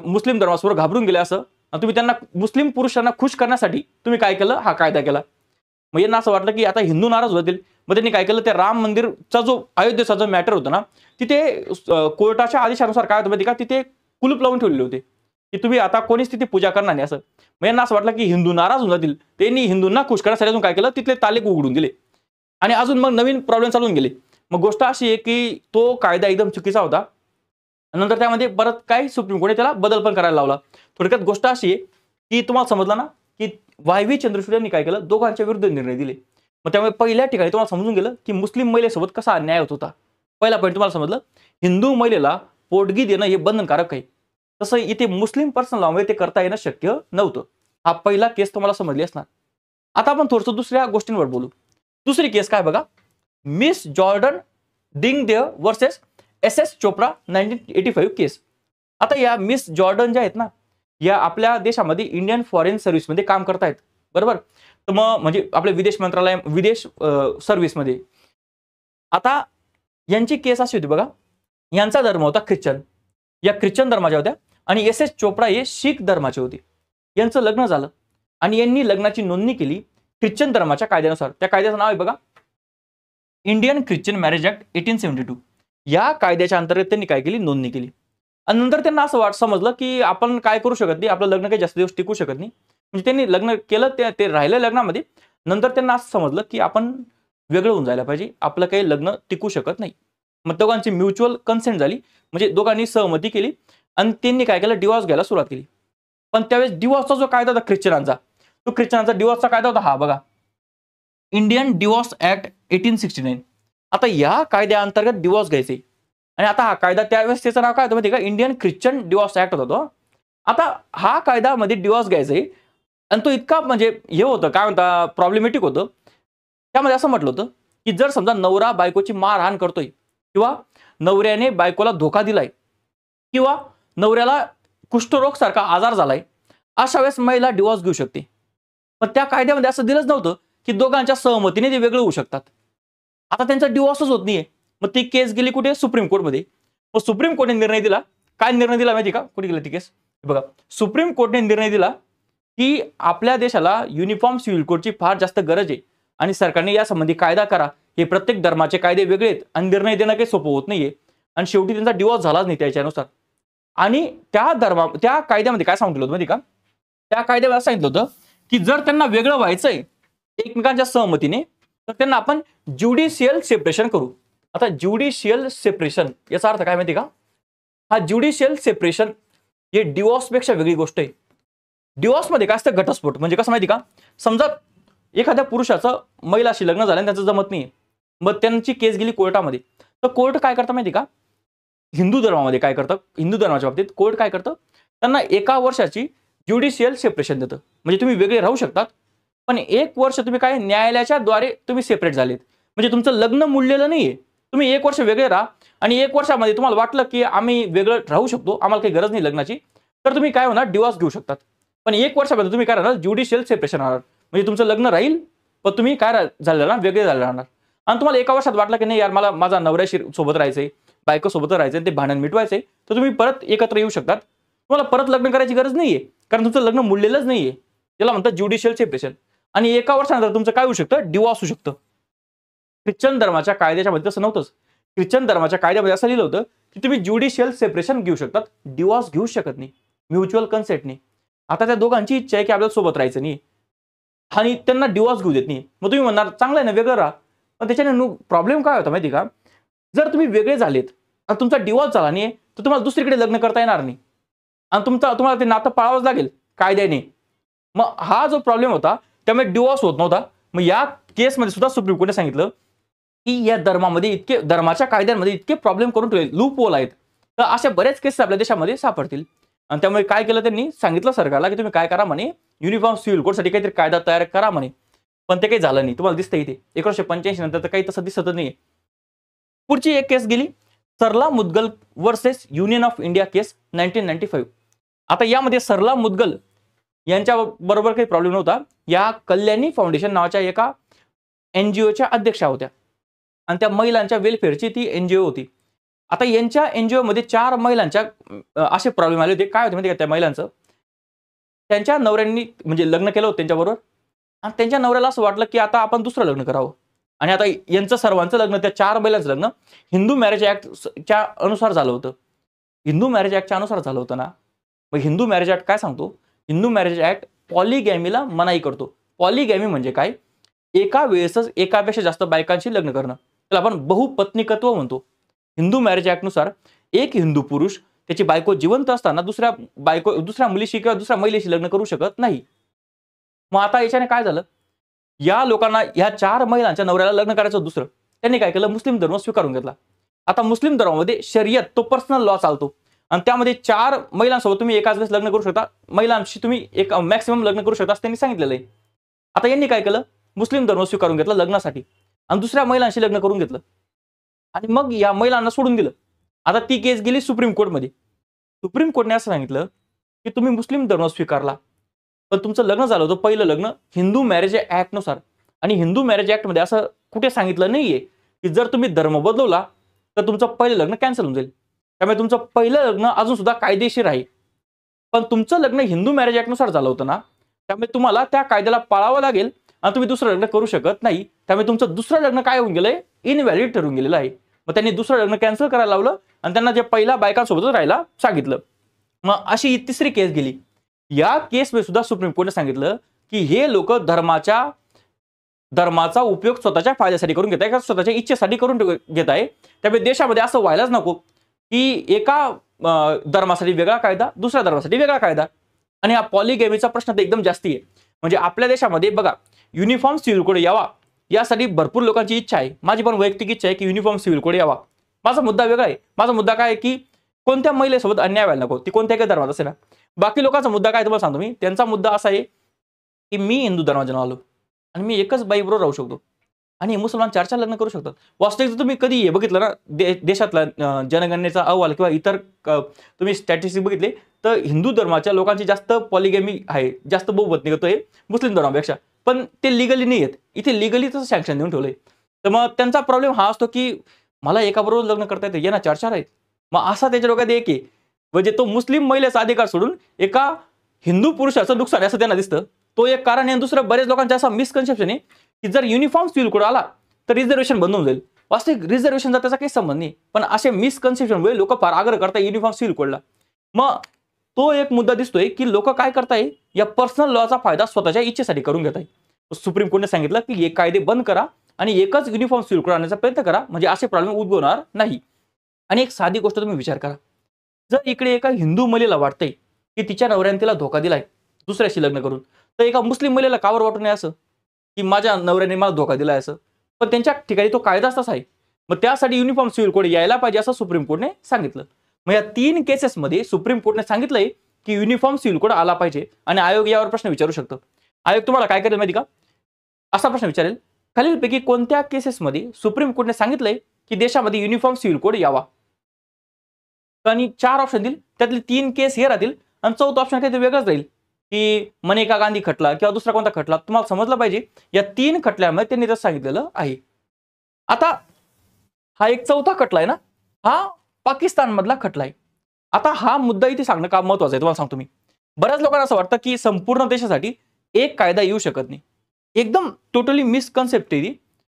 मुस्लिम धर्मासमोर घाबरून गेले असं, आणि तुम्ही त्यांना मुस्लिम पुरुषांना खुश करण्यासाठी तुम्ही काय केलं, हा कायदा केला. मग यांना असं वाटलं की आता हिंदू नाराज होतील. मग त्यांनी काय केलं, ते राम मंदिरचा जो अयोध्येचा जो मॅटर होता ना, तिथे कोर्टाच्या आदेशानुसार काय होतं माहिती का, तिथे कुलूप लावून ठेवलेले होते की तुम्ही आता कोणीच तिथे पूजा करणार नाही असं. मग यांना असं वाटलं की हिंदू नाराज होऊन जातील, त्यांनी हिंदूंना खुश करण्यासाठी अजून काय केलं, तिथले ताले उघडून दिले आणि अजून मग नवीन प्रॉब्लेम चालून गेले. मग गोष्ट अशी आहे की तो कायदा एकदम चुकीचा होता. नंतर त्यामध्ये परत काय सुप्रीम कोर्टाने त्याला बदल पण करायला लावला. थोडक्यात गोष्ट अशी आहे की तुम्हाला समजलं ना की वाय.व्ही. चंद्रचूड यांनी काय केलं, दोघांच्या विरुद्ध निर्णय दिले. मग त्यामुळे पहिल्या ठिकाणी तुम्हाला समजून गेलं की मुस्लिम महिलेसोबत कसा अन्याय होत होता. पहिला पॉईंट तुम्हाला समजलं, हिंदू महिलेला पोटगी देणं हे बंधनकारक आहे. तसं इथे मुस्लिम पर्सनल लॉमध्ये ते करता येणं शक्य नव्हतं. हा पहिला केस तुम्हाला समजली असणार. आता आपण थोडंसं दुसऱ्या गोष्टींवर बोलू. दुसरी केस काय बघा, Miss Jordan Diengdeh versus S Chopra 1985 case. आता या मिस जॉर्डन ज्या आहेत ना, या आपल्या देशामध्ये इंडियन फॉरेन सर्व्हिसमध्ये काम करतायत, बरोबर. तर मग म्हणजे आपल्या विदेश मंत्रालय, विदेश सर्व्हिसमध्ये. आता यांची केस अशी होती बघा, यांचा धर्म होता ख्रिश्चन, या ख्रिश्चन धर्माच्या होत्या आणि एस चोप्रा हे शीख धर्माचे होते. यांचं लग्न झालं आणि यांनी लग्नाची नोंदणी केली ख्रिश्चन धर्माच्या कायद्यानुसार. त्या कायद्याचं नाव आहे बघा, इंडियन ख्रिश्चन मॅरेज ऍक्ट 1872. या कायद्याच्या अंतर्गत त्यांनी काय केली, नोंदणी केली. आणि नंतर त्यांना असं समजलं की आपण काय करू शकत नाही, आपलं लग्न काही जास्त दिवस टिकू शकत नाही. म्हणजे त्यांनी लग्न केलं, ते राहिलं लग्नामध्ये. नंतर त्यांना असं समजलं की आपण वेगळं होऊन जायला पाहिजे, आपलं काही लग्न टिकू शकत नाही. मग दोघांची म्युच्युअल कन्सेंट झाली, म्हणजे दोघांनी सहमती केली आणि त्यांनी काय केलं, डिवॉर्स घ्यायला सुरुवात केली. पण त्यावेळेस डिवॉर्सचा जो कायदा होता ख्रिश्चनांचा, तो ख्रिश्चनांचा डिवॉर्सचा कायदा होता हा बघा, इंडियन डिवॉर्स ऍक्ट 1869. आता या कायद्याअंतर्गत डिवॉर्स घ्यायचे. आणि आता हा कायदा त्यावेळेस त्याचं नाव काय होतं माहिती का, इंडियन ख्रिश्चन डिवॉर्स ऍक्ट होता तो. आता हा कायद्यामध्ये डिवॉर्स घ्यायचे आणि तो इतका म्हणजे हे होतं, काय म्हणता, प्रॉब्लेमॅटिक होतं. त्यामध्ये असं म्हटलं होतं की जर समजा नवरा बायकोची मारहाण करतोय किंवा नवऱ्याने बायकोला धोका दिलाय किंवा नवऱ्याला कुष्ठरोग सारखा आजार झालाय, अशा वेळेस महिला डिवॉर्स घेऊ शकते. पण त्या कायद्यामध्ये असं दिलंच नव्हतं की दोघांच्या सहमतीने ते वेगळं होऊ शकतात. आता त्यांचा डिवॉर्सच होत नाहीये. मग ती केस गेली कुठे, सुप्रीम कोर्टमध्ये. मग सुप्रीम कोर्टने निर्णय दिला. काय निर्णय दिला माहिती का, कुठे गेली ती केस बघा. सुप्रीम कोर्टने निर्णय दिला की आपल्या देशाला युनिफॉर्म सिव्हिल कोडची फार जास्त गरज आहे आणि सरकारने यासंबंधी कायदा करा. हे प्रत्येक धर्माचे कायदे वेगळे आहेत आणि निर्णय देणं काही सोपं होत नाहीये. आणि शेवटी त्यांचा डिवॉर्स झालाच नाही त्याच्यानुसार. आणि त्या कायद्यामध्ये काय सांगितलं होतं माहिती का, त्या कायद्यामध्ये सांगितलं होतं की जर त्यांना वेगळं व्हायचंय एकमेकांच्या सहमतीने, तर त्यांना आपण ज्युडिशियल सेपरेशन करू. आता ज्युडिशियल सेपरेशन याचा अर्थ काय माहिती का, हा ज्युडिशियल सेपरेशन हे डिवॉर्सपेक्षा वेगळी गोष्ट आहे. डिवॉर्समध्ये काय असतं, घटस्फोट. म्हणजे कसं माहिती का, समजा एखाद्या पुरुषाचं महिलाशी लग्न झालं आणि त्यांचं जमत नाही, मग त्यांची केस गेली कोर्टामध्ये. तर कोर्ट काय करतं माहिती का, हिंदू धर्मामध्ये काय करतं, हिंदू धर्माच्या बाबतीत कोर्ट काय करतं, त्यांना 1 वर्षाची ज्युडिशियल सेपरेशन देतं. म्हणजे तुम्ही वेगळे राहू शकतात, पण 1 वर्ष तुम्ही काय न्यायालयाच्या द्वारे तुम्ही सेपरेट झालेत. म्हणजे तुमचं लग्न मुडलेलं नाहीये. तुम्ही 1 वर्ष वेगळे राहा आणि 1 वर्षामध्ये तुम्हाला वाटलं की आम्ही वेगळं राहू शकतो, आम्हाला काही गरज नाही लग्नाची, तर तुम्ही काय होणार, डिवॉर्स घेऊ शकतात. पण 1 वर्षामध्ये तुम्ही काय राहणार, ज्युडिशियल सेपरेशन राहणार. म्हणजे तुमचं लग्न राहील पण तुम्ही काय झालेलं ना, वेगळे झाले राहणार. आणि तुम्हाला 1 वर्षात वाटलं की नाही यार, मला माझा नवऱ्याशी सोबत राहायचंय, बायको सोबत राहायचंय, ते भांडण मिटवायचंय, तर तुम्ही परत एकत्र येऊ शकतात. तुम्हाला परत लग्न करायची गरज नाहीये, कारण तुमचं लग्न मुडलेलंच नाहीये. त्याला म्हणतात ज्युडिशियल सेपरेशन. आणि 1 वर्षानंतर तुमचं काय होऊ शकतं, डिवॉर्स होऊ शकतं. ख्रिश्चन धर्माच्या कायद्याच्या मध्ये तसं नव्हतंच. ख्रिश्चन धर्माच्या कायद्यामध्ये असं लिहिलं होतं की तुम्ही ज्युडिशियल सेपरेशन घेऊ शकतात, डिवॉर्स घेऊ शकत नाही, म्युच्युअल कन्सेंटने. आता त्या दोघांची इच्छा आहे की आपल्याला सोबत राहायचं नाही आणि त्यांना डिवॉर्स घेऊ देत नाही. मग तुम्ही म्हणणार चांगलं आहे ना, वेगळं राहा. पण त्याच्याने प्रॉब्लेम काय होता माहिती का, जर तुम्ही वेगळे झालेत आणि तुमचा डिवॉर्स झाला नाही, तर तुम्हाला दुसरीकडे लग्न करता येणार नाही आणि तुम्हाला ते नातं पाळावंच लागेल. कायद्याने. मग हा जो प्रॉब्लेम होता त्यामुळे डिवोर्स होत नव्हता. मग या केसमध्ये सुद्धा सुप्रीम कोर्टाने सांगितलं की या धर्मामध्ये इतके धर्माच्या कायद्यांमध्ये इतके प्रॉब्लेम करून ठेवले, लूप होल आहेत, तर अशा बऱ्याच केसेस आपल्या देशामध्ये सापडतील. आणि त्यामुळे काय केलं त्यांनी सांगितलं सरकारला की तुम्ही काय करा म्हणे, युनिफॉर्म सिव्हिल कोडसाठी काहीतरी कायदा तयार करा म्हणे. पण ते काही झालं नाही. तुम्हाला दिसतं इथे 1985 नंतर तर काही तसं दिसतच नाही. पुढची एक केस गेली, Sarla Mudgal versus Union of India case 1995. आता यामध्ये सरला मुदगल यांच्या बरोबर काही प्रॉब्लेम नव्हता. या कल्याणी फाउंडेशन नावाच्या एका एनजीओच्या अध्यक्षा होत्या आणि त्या महिलांच्या वेलफेअरची ती एनजीओ होती. आता यांच्या एनजीओ मध्ये 4 महिलांच्या असे प्रॉब्लेम आले होते. काय होते माहिती का त्या महिलांचं, त्यांच्या नवऱ्यांनी म्हणजे लग्न केलं होतं त्यांच्याबरोबर आणि त्यांच्या नवऱ्याला असं वाटलं की आता आपण दुसरं लग्न करावं. आणि आता यांचं सर्वांचं लग्न, त्या 4 महिलांचं लग्न हिंदू मॅरेज ऍक्टच्या अनुसार झालं होतं. हिंदू मॅरेज ऍक्टच्या अनुसार झालं होतं ना. मग हिंदू मॅरेज ऍक्ट काय सांगतो? हिंदू मॅरेज ऍक्ट पॉलिगॅमीला मनाई करतो. पॉलिगॅमी म्हणजे काय? एका वेळेसच एकापेक्षा जास्त बायकांशी लग्न करणं, त्याला आपण बहुपत्नीकत्व म्हणतो. हिंदू मॅरेज ऍक्टनुसार एक हिंदू पुरुष त्याची बायको जिवंत असताना दुसऱ्या मुलीशी किंवा दुसऱ्या महिलेशी लग्न करू शकत नाही. मग आता याच्याने काय झालं, या लोकांना ह्या 4 महिलांच्या नवऱ्याला लग्न करायचं दुसरं, त्यांनी काय केलं, मुस्लिम धर्म स्वीकारून घेतला. आता मुस्लिम धर्मामध्ये शरीयत तो पर्सनल लॉ चालतो आणि त्यामध्ये 4 महिलांसोबत तुम्ही एकाच वेळेस लग्न करू शकता, महिलांशी तुम्ही एक मॅक्सिमम लग्न करू शकता असं त्यांनी सांगितलेलं आहे. आता यांनी काय केलं, मुस्लिम धर्म स्वीकारून घेतला लग्नासाठी आणि दुसऱ्या महिलांशी लग्न करून घेतलं आणि मग या महिलांना सोडून दिलं. आता ती केस गेली सुप्रीम कोर्टमध्ये. सुप्रीम कोर्टने असं सांगितलं की तुम्ही मुस्लिम धर्म स्वीकारला, पण तुमचं लग्न झालं होतं पहिलं लग्न हिंदू मॅरेज ऍक्टनुसार. आणि हिंदू मॅरेज ऍक्टमध्ये असं कुठे सांगितलं नाहीये की जर तुम्ही धर्म बदलवला तर तुमचं पहिलं लग्न कॅन्सल होऊन जाईल. त्यामुळे तुमचं पहिलं लग्न अजून सुद्धा कायदेशीर आहे. पण तुमचं लग्न हिंदू मॅरेज ऍक्टनुसार झालं होतं ना, त्यामुळे तुम्हाला त्या कायद्याला पाळावं लागेल आणि तुम्ही दुसरं लग्न करू शकत नाही. त्यामुळे तुमचं दुसरं लग्न काय होऊन गेलंय, इनव्हॅलिड ठरून गेलेलं आहे. मग त्यांनी दुसरं लग्न कॅन्सल करायला लावलं आणि त्यांना जे पहिल्या बायकांसोबतच राहायला सांगितलं. मग अशी तिसरी केस गेली. या केसमध्ये सुद्धा सुप्रीम कोर्टने सांगितलं की हे लोक धर्माचा उपयोग स्वतःच्या फायद्यासाठी करून घेत आहे का स्वतःच्या इच्छेसाठी करून घेत आहे. त्यामुळे देशामध्ये असं व्हायलाच नको की एका धर्मासाठी वेगळा कायदा, दुसऱ्या धर्मासाठी वेगळा कायदा. आणि हा पॉलिगॅमीचा प्रश्न तर एकदम जास्ती आहे. म्हणजे आपल्या देशामध्ये बघा, युनिफॉर्म सिव्हिल कोड यावा यासाठी भरपूर लोकांची इच्छा आहे. माझी पण वैयक्तिक इच्छा आहे की युनिफॉर्म सिव्हिल कोड यावा. माझा मुद्दा वेगळा आहे. माझा मुद्दा काय आहे की कोणत्या महिलेसोबत अन्याय व्हायला नको, ती कोणत्याही धर्मात असेल ना. बाकी लोकांचा मुद्दा काय तुम्हाला सांगतो मी. त्यांचा मुद्दा असा आहे की मी हिंदू धर्माच्या आलो आणि मी एकच बाईबरोबर राहू शकतो आणि मुसलमान 4 लग्न करू शकतात. वास्तविक तुम्ही कधी हे बघितलं ना, देशातला जनगणनेचा अहवाल किंवा इतर तुम्ही स्टॅटिस्टिक्स बघितले तर हिंदू धर्माच्या लोकांची जास्त पॉलिगॅमी आहे, जास्त बहुपत्नीकत्व आहे मुस्लिम धर्मापेक्षा. पण ते लिगली नाही आहेत. इथे लिगलीच सँक्शन देऊन ठेवलंय. तर मग त्यांचा प्रॉब्लेम हा असतो की मला एकाबरोबर लग्न करता येतं, यांना 4 आहेत. मग असा त्याच्या डोक्यात एक आहे, म्हणजे तो मुस्लिम महिलेचा अधिकार सोडून एका हिंदू पुरुषाचं नुकसान असं त्यांना दिसतं. तो एक कारण आहे. दुसरं बरेच लोकांचा असा मिसकन्सेप्शन आहे की जर युनिफॉर्म सिव्हिल कोड आला तर रिझर्वेशन बंद होऊन जाईल. वास्तविक रिझर्वेशनचा त्याचा काही संबंध नाही. पण असे मिसकन्सेप्शनमुळे लोक फार आग्रह करतात युनिफॉर्म सिव्हिल कोडला. मग तो एक मुद्दा दिसतोय की लोक काय करताय, या पर्सनल लॉचा फायदा स्वतःच्या इच्छेसाठी करून घेत आहे. सुप्रीम कोर्टने सांगितलं की हे कायदे बंद करा आणि एकच युनिफॉर्म सिव्हिल कोड आणण्याचा प्रयत्न करा, म्हणजे असे प्रॉब्लेम उद्भवणार नाही. आणि एक साधी गोष्ट तुम्ही विचार करा, जर इकडे एका हिंदू महिलेला वाटतंय की तिच्या नवऱ्याने तिला धोका दिलाय दुसऱ्याशी लग्न करून, तर एका मुस्लिम महिलेला कावर वाटू नये असं की माझ्या नवऱ्याने मला धोका दिलाय असं. पण त्यांच्या ठिकाणी तो कायदाच तसा आहे. मग त्यासाठी युनिफॉर्म सिव्हिल कोड यायला पाहिजे असं सुप्रीम कोर्टने सांगितलं. मग या 3 केसेसमध्ये सुप्रीम कोर्टने सांगितलंय की युनिफॉर्म सिव्हिल कोड आला पाहिजे. आणि आयोग यावर प्रश्न विचारू शकतो. आयोग तुम्हाला काय करेल माहिती का, असा प्रश्न विचारेल, खालीलपैकी कोणत्या केसेसमध्ये सुप्रीम कोर्टने सांगितलंय की देशामध्ये युनिफॉर्म सिव्हिल कोड यावा. आणि 4 ऑप्शन दिल, त्यातले 3 केस हे राहतील आणि 4था ऑप्शन काहीतरी वेगळंच राहील की मनेका गांधी खटला किंवा दुसरा कोणता खटला. तुम्हाला समजलं पाहिजे या 3 खटल्यामध्ये त्यांनी तसं सांगितलेलं आहे. आता हा एक 4था खटला आहे ना, हा पाकिस्तान मधला खटला आहे. आता हा मुद्दा इथे सांगणं का महत्वाचं आहे तुम्हाला सांगतो मी. बऱ्याच लोकांना असं वाटतं की संपूर्ण देशासाठी एक कायदा येऊ शकत नाही. एकदम टोटली मिसकन्सेप्ट आहे.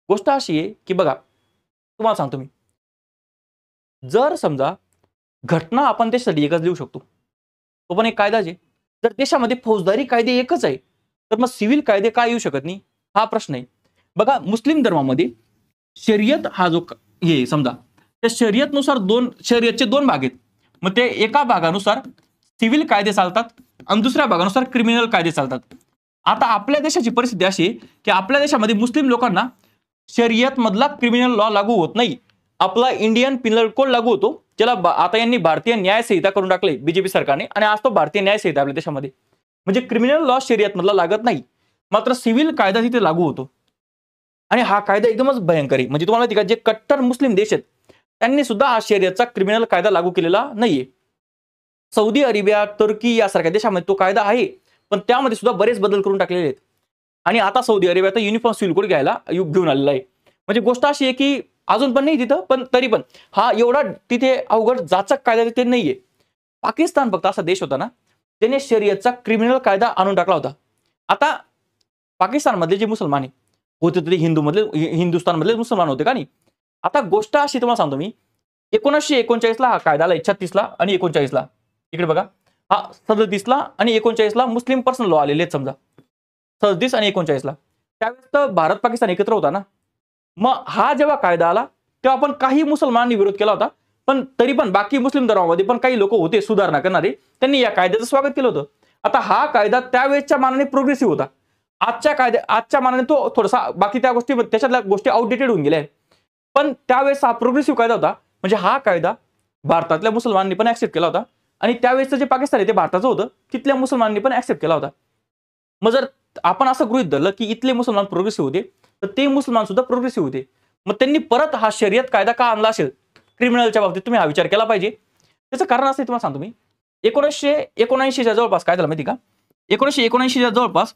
गोष्ट अशी आहे की बघा तुम्हाला सांगतो मी, जर समजा घटना आपण देशासाठी एकच लिहू शकतो, तो पण एक कायदाच आहे. जर देशामध्ये फौजदारी कायदे एकच आहे तर मग सिव्हिल कायदे काय येऊ शकत नाही, हा प्रश्न आहे. बघा मुस्लिम धर्मामध्ये शरीयत हा जो हे समजा त्या शरीयतनुसार शरीयतचे 2 भाग आहेत. मग ते एका भागानुसार सिव्हिल कायदे चालतात आणि दुसऱ्या भागानुसार क्रिमिनल कायदे चालतात. आता आपल्या देशाची परिस्थिती अशी आहे की आपल्या देशामध्ये मुस्लिम लोकांना शरियत मधला क्रिमिनल लॉ लागू होत नाही. आपला इंडियन पिनल कोड लागू होतो, ज्याला आता यांनी भारतीय न्याय संहिता करून टाकले बीजेपी सरकारने, आणि आज तो भारतीय न्याय संहिता आपल्या देशामध्ये. म्हणजे क्रिमिनल लॉ शरियत मधला लागत नाही, मात्र सिव्हिल कायदा तिथे लागू होतो. आणि हा कायदा एकदमच भयंकर आहे. म्हणजे तुम्हाला माहिती का, जे कट्टर मुस्लिम देश आहेत त्यांनी सुद्धा हा शरियतचा क्रिमिनल कायदा लागू केलेला नाहीये. सौदी अरेबिया, तुर्की यासारख्या देशामध्ये तो कायदा आहे, पण त्यामध्ये सुद्धा बरेच बदल करून टाकलेले आहेत. आणि आता सौदी अरेबिया तर युनिफॉर्म सिव्हिल कोड घ्यायला घेऊन आलेला आहे. म्हणजे गोष्ट अशी आहे की अजून पण नाही तिथं, पण तरी पण हा एवढा तिथे अवघड जाचक कायदा तिथे नाहीये. पाकिस्तान फक्त असा देश होता ना त्याने शरियतचा क्रिमिनल कायदा आणून टाकला होता. आता पाकिस्तानमधले जे मुसलमान होते ते हिंदुस्थानमधले मुसलमान होते का नाही. आता गोष्ट अशी तुम्हाला सांगतो मी, 1939ला हा कायदा आला, 36ला आणि 39ला. इकडे बघा, हा 37ला आणि 39ला मुस्लिम पर्सनल लॉ आलेले आहेत. समजा 37 आणि 39ला त्यावेळेस तर भारत पाकिस्तान एकत्र होता ना. मग हा जेव्हा कायदा आला तेव्हा आपण काही मुसलमानांनी विरोध केला होता, पण तरी पण बाकी मुस्लिम धर्मामध्ये पण काही लोक होते सुधारणा करणारे, त्यांनी या कायद्याचं स्वागत केलं होतं. आता हा कायदा त्यावेळेसच्या मानाने प्रोग्रेसिव्ह होता. आजच्या मानाने तो थोडासा बाकी त्या गोष्टी त्याच्यातल्या गोष्टी आउटडेटेड होऊन गेल्या. पण त्यावेळेस हा प्रोग्रेसिव्ह कायदा होता. म्हणजे हा कायदा भारतातल्या मुसलमानांनी पण ऍक्सेप्ट केला होता, आणि त्यावेळेसचं जे पाकिस्तान आहे ते भारताचं होतं, तिथल्या मुसलमानांनी पण ऍक्सेप्ट केला होता. मग जर आपण असं गृहीत धरलं की इथले मुसलमान प्रोग्रेसिव्ह होते, तर ते मुसलमान सुद्धा प्रोग्रेसिव्ह होते. मग त्यांनी परत हा शरियत कायदा का आणला असेल क्रिमिनलच्या बाबतीत, तुम्ही हा विचार केला पाहिजे. त्याचं कारण असं तुम्हाला सांगतो मी, 1979च्या जवळपास काय झालं माहिती का, 1979च्या जवळपास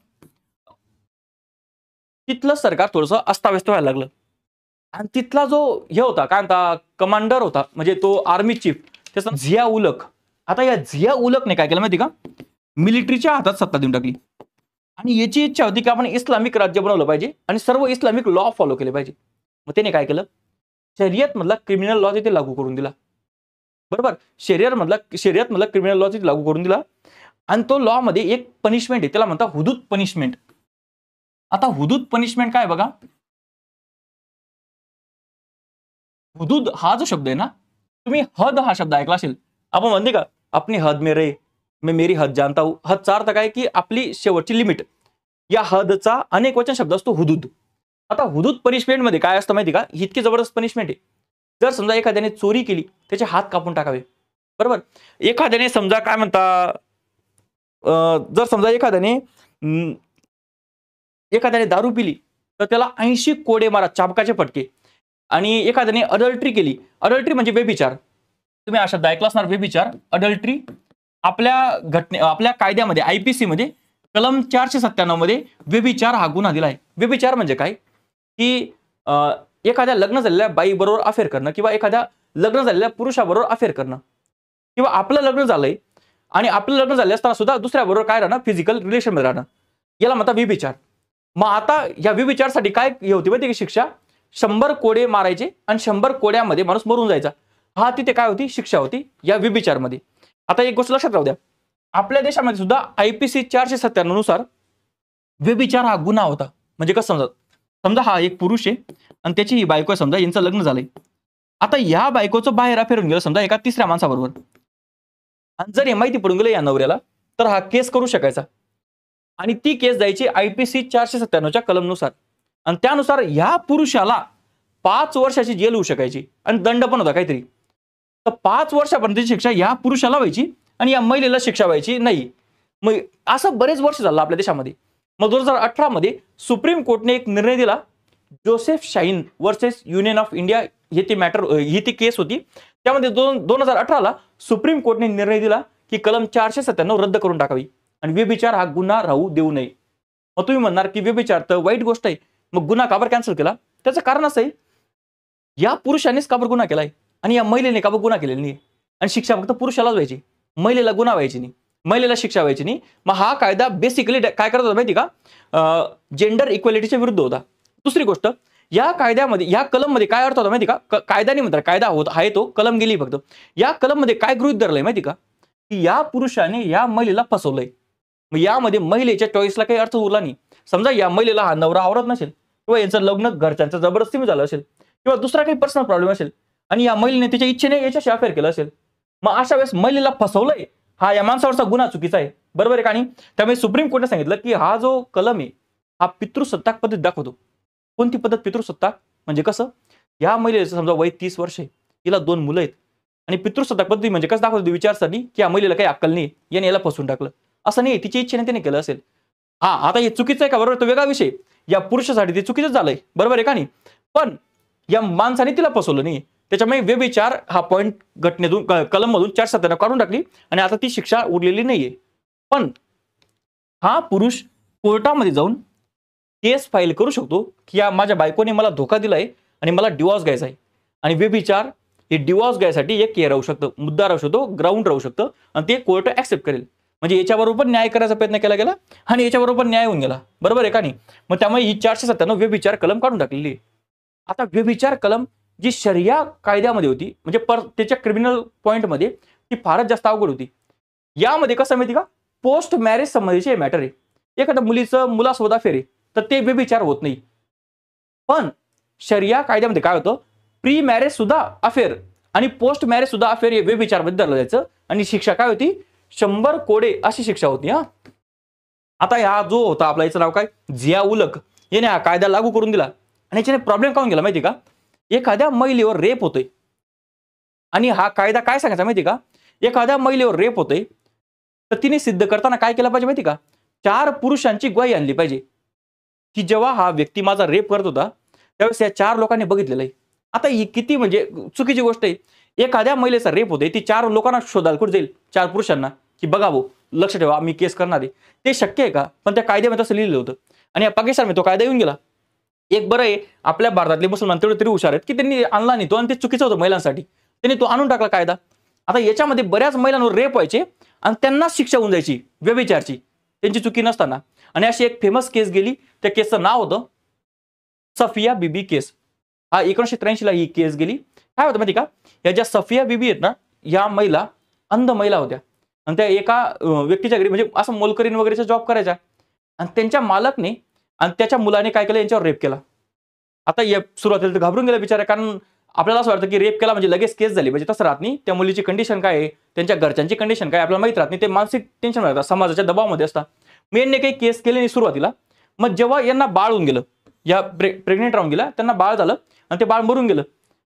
तिथलं सरकार थोडंसं अस्ताव्यस्त व्हायला लागलं. आणि तिथला जो हे होता काय म्हणता कमांडर होता, म्हणजे तो आर्मी चीफ, त्याचा झिया उलक. आता या झिया उलकने काय केलं माहिती का, मिलिटरीच्या हातात सत्ता देऊन टाकली. आणि याची इच्छा होती की आपण इस्लामिक राज्य बनवलं पाहिजे आणि सर्व इस्लामिक लॉ फॉलो केले पाहिजे. मग त्याने काय केलं, शरियत मधला क्रिमिनल लॉ तिथे लागू करून दिला. बरोबर, शरियत मधला क्रिमिनल लॉ तिथे लागू करून दिला. आणि तो लॉ मध्ये एक पनिशमेंट आहे, त्याला म्हणतात हुदूद पनिशमेंट. आता हुदूद पनिशमेंट काय बघा, हुदूद हा जो शब्द आहे ना, तुम्ही हद हा शब्द ऐकला असेल. आपण म्हणते का अपनी हद में रहे, मैं मेरी हद जानता हूं. हदचा अर्थ काय की आपली शेवटची लिमिट. या हदचा अनेक वचन शब्द असतो हुदूद. आता हुदूद पनिशमेंट मध्ये काय असतं माहिती का, इतकी जबरदस्त पनिशमेंट आहे. जर समजा एखाद्याने चोरी केली, त्याचे हात कापून टाकावे. बरोबर, एखाद्याने समजा काय म्हणता जर समजा एखाद्याने दारू पिली तर त्याला 80 कोडे मारा, चाबकाचे फटके. आणि एखाद्याने अडल्ट्री केली, अडल्ट्री म्हणजे व्यभिचार, तुम्ही हा शब्द ऐकला असणार व्यभिचार, अडल्ट्री. आपल्या कायद्यामध्ये IPC मध्ये कलम 497 मध्ये व्यभिचार हा गुन्हा दिला आहे. व्यभिचार म्हणजे काय की एखाद्या लग्न झालेल्या बाईबरोबर अफेअर करणं, किंवा एखाद्या लग्न झालेल्या पुरुषाबरोबर अफेअर करणं, किंवा आपलं लग्न झालंय आणि आपलं लग्न झाले असताना सुद्धा दुसऱ्याबरोबर काय राहणं, फिजिकल रिलेशन मध्ये राहणं, याला म्हणतात व्यभिचार. मग आता या व्यभिचारसाठी काय होती माहिती की शिक्षा, 100 कोडे मारायचे आणि 100 कोड्यामध्ये माणूस मरून जायचा. हा तिथे काय होती शिक्षा होती या व्यभिचारमध्ये. आता एक गोष्ट लक्षात राहू द्या, आपल्या देशामध्ये सुद्धा IPC 497 नुसार व्यभिचार हा गुन्हा होता. म्हणजे कसं समजा हा एक पुरुष आहे आणि त्याची ही बायको आहे, समजा यांचं लग्न झालंय. आता या बायकोचं बाहेर अफेअर गेलं समजा एका तिसऱ्या माणसाबरोबर, आणि जर हे माहिती पडून गेलं या नवऱ्याला, तर हा केस करू शकायचा. आणि ती केस जायची IPC 497च्या कलमनुसार. आणि त्यानुसार या पुरुषाला 5 वर्षाची जेल होऊ शकायची आणि दंड पण होता काहीतरी. तर 5 वर्षापर्यंतची शिक्षा या पुरुषाला व्हायची आणि या महिलेला शिक्षा व्हायची नाही. मग असं बरेच वर्ष झालं आपल्या देशामध्ये. मग 2018 मध्ये सुप्रीम कोर्टने एक निर्णय दिला, Joseph Shine versus Union of India, ही ती केस होती. त्यामध्ये 2018ला सुप्रीम कोर्टने निर्णय दिला की कलम 497 रद्द करून टाकावी आणि व्यभिचार हा गुन्हा राहू देऊ नये. मग तुम्ही म्हणणार की व्यभिचार तर वाईट गोष्ट आहे, मग गुन्हा का बरं कॅन्सल केला? त्याचं कारण असं आहे, या पुरुषानेच का बरं गुन्हा केलाय आणि या महिलेने का बरं गुन्हा केलेला नाही, आणि शिक्षा फक्त पुरुषालाच व्हायची, महिलेला गुन्हा व्हायची नाही, महिलेला शिक्षा व्हायची नाही. मग हा कायदा बेसिकली काय करत होता माहिती का, जेंडर इक्वॅलिटीच्या विरुद्ध होता. दुसरी गोष्ट, या कायद्यामध्ये या कलममध्ये काय अर्थ होता माहिती का, कायदा नाही म्हणतात, कायदा होत आहे तो, कलम गेली फक्त. या कलममध्ये काय गृहीत धरलंय माहिती का, की या पुरुषाने या महिलेला फसवलंय. मग यामध्ये महिलेच्या चॉईसला काही अर्थ उरला नाही. समजा या महिलेला हा नवरा आवडत नसेल, किंवा यांचं लग्न घरच्यांचं जबरदस्तीने झालं असेल, किंवा दुसरा काही पर्सनल प्रॉब्लेम असेल, आणि या महिलेने तिच्या इच्छेने याच्याशी अफेअर केलं असेल, मग अशा वेळेस महिलेला फसवलंय, हा या माणसावरचा गुन्हा चुकीचा आहे. बरोबर आहे का? आणि त्यामुळे सुप्रीम कोर्टने सांगितलं की हा जो कलम आहे हा पितृसत्ताक पद्धत दाखवतो. कोणती पद्धत पितृसत्ताक? म्हणजे कसं, या महिलेचं समजा वय 30 वर्ष आहे, तिला 2 मुलं आहेत आणि पितृसत्ताक पद्धती म्हणजे कसं दाखवतो विचारसरणी की या महिलेला काही अक्कल नाही, याने याला फसवून टाकलं. असं नाही, तिची इच्छेने त्याने केलं असेल. हां, आता हे चुकीचं आहे का? बरोबर, तो वेगळा विषय. या पुरुषासाठी ते चुकीचं झालंय, बरोबर आहे का नाही? पण या माणसाने तिला फसवलं नाही. त्याच्यामुळे व्यभिचार हा पॉइंट घटनेतून कलममधून 497 काढून टाकली आणि आता ती शिक्षा उरलेली नाहीये. पण हा पुरुष कोर्टामध्ये जाऊन केस फाईल करू शकतो की या माझ्या बायकोने मला धोका दिलाय आणि मला डिवॉर्स घ्यायचा आहे. आणि व्यभिचार हे डिवॉर्स घ्यायसाठी एक राहू शकतं, मुद्दा राहू शकतो, ग्राउंड राहू शकतं आणि ते कोर्ट ऍक्सेप्ट करेल. म्हणजे याच्याबरोबर न्याय करायचा प्रयत्न केला गेला आणि याच्याबरोबर न्याय होऊन गेला, बरोबर आहे का नाही? मग त्यामुळे ही 497 व्यभिचार कलम काढून टाकलेली आहे. आता व्यभिचार कलम जी शरिया कायद्यामध्ये होती, म्हणजे त्याच्या क्रिमिनल पॉइंटमध्ये ती फारच जास्त अवघड होती. यामध्ये कसं माहिती का, पोस्ट मॅरेज संबंधीचे मॅटर आहे. एखाद्या मुलासोबत अफेअर आहे तर ते व्यभिचार होत नाही. पण शरिया कायद्यामध्ये काय होतं, प्री मॅरेज सुद्धा अफेअर आणि पोस्ट मॅरेज सुद्धा अफेअर हे व्यभिचारमध्ये धरलं जायचं आणि शिक्षा काय होती, 100 कोडे अशी शिक्षा होती. हा, आता हा जो होता आपला, याचं नाव काय, झिया उलक, याने हा कायदा लागू करून दिला आणि याच्याने प्रॉब्लेम काय गेला माहिती का, एखाद्या महिलेवर रेप होतोय आणि हा कायदा काय सांगायचा माहिती का, एखाद्या महिलेवर रेप होतोय तर तिने सिद्ध करताना काय केलं पाहिजे माहिती का, 4 पुरुषांची ग्वाही आणली पाहिजे की जेव्हा हा व्यक्ती माझा रेप करत होता त्यावेळेस या 4 लोकांनी बघितलेलं आहे. आता ही किती म्हणजे चुकीची गोष्ट आहे. एखाद्या महिलेचा रेप होते, ती 4 लोकांना शोधायला कुठे जाईल, 4 पुरुषांना, की बघा भाऊ लक्ष ठेवा मी केस करणार आहे. ते शक्य आहे का? पण त्या कायद्यामध्ये तसं लिहिलेलं होतं आणि या पाकिस्तानमध्ये तो कायदा येऊन गेला. एक बरं आहे, आपल्या भारतातले मुसलमान तेवढे तरी हुशार आहेत की त्यांनी आणला नाही तो आणि ते चुकीचं होतं महिलांसाठी, त्यांनी तो आणून टाकला कायदा. आता याच्यामध्ये बऱ्याच महिलांवर रेप व्हायचे आणि त्यांनाच शिक्षा होऊन जायची व्यभिचारची, त्यांची चुकी नसताना. आणि अशी एक फेमस केस गेली, त्या केसचं नाव होतं सफिया बीबी केस. हा 1983 ला ही केस गेली. काय होतं माहिती का, या ज्या सफिया बीबी आहेत ना, या महिला अंध महिला होत्या आणि त्या एका व्यक्तीच्या घरी म्हणजे असं मोलकरीण वगैरेचा जॉब करायच्या आणि त्यांच्या मालकने आणि त्याच्या मुलाने काय केलं, यांच्यावर रेप केला. आता या सुरुवातीला तर घाबरून गेला बिचारा, कारण आपल्याला असं वाटतं की रेप केला म्हणजे लगेच केस झाली, म्हणजे तसं राहत नाही. त्या मुलीची कंडिशन काय आहे, त्यांच्या घरच्यांची कंडिशन काय आपल्याला माहित राहत नाही. ते मानसिक टेन्शन राहतात, समाजाच्या दबावामध्ये असतात. मेनने काही केस केले नाही सुरुवातीला. मग जेव्हा यांना बाळ होऊन गेलं, या प्रेग्नेंट राहून गेला, त्यांना बाळ झालं आणि ते बाळ मरून गेलं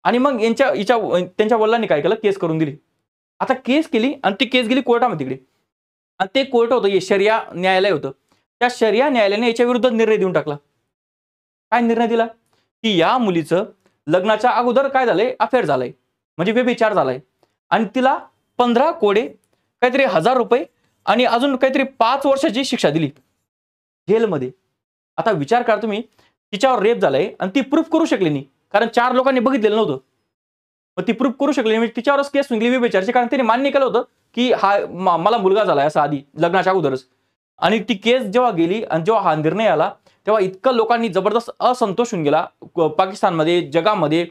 आणि मग त्यांच्या वडिलांनी काय केलं, केस करून दिली. आता केस केली आणि ती केस गेली कोर्टामध्ये तिकडे आणि ते कोर्ट होतं, हे शरिया न्यायालय होतं. त्या शरिया न्यायालयाने याच्या विरुद्ध निर्णय देऊन टाकला. काय निर्णय दिला, की या मुलीचं लग्नाच्या अगोदर काय झालंय, अफेअर झालंय, म्हणजे व्यभिचार झालाय आणि तिला 15 कोडे, काहीतरी 1000 रुपये आणि अजून काहीतरी 5 वर्षाची शिक्षा दिली जेलमध्ये. आता विचार करा तुम्ही, तिच्यावर रेप झालाय आणि ती प्रूफ करू शकली नाही, कारण 4 लोकांनी बघितलेलं नव्हतं. मग ती प्रूफ करू शकली नाही, म्हणजे तिच्यावरच केस निघली व्यभिचाराची, कारण तिने मान्य केलं होतं की हा मला मुलगा झालाय असं आधी लग्नाच्या अगोदरच. आणि ती केस जेव्हा गेली आणि जेव्हा हा निर्णय आला तेव्हा इतकं लोकांनी जबरदस्त असंतोष होऊन गेला पाकिस्तानमध्ये, जगामध्ये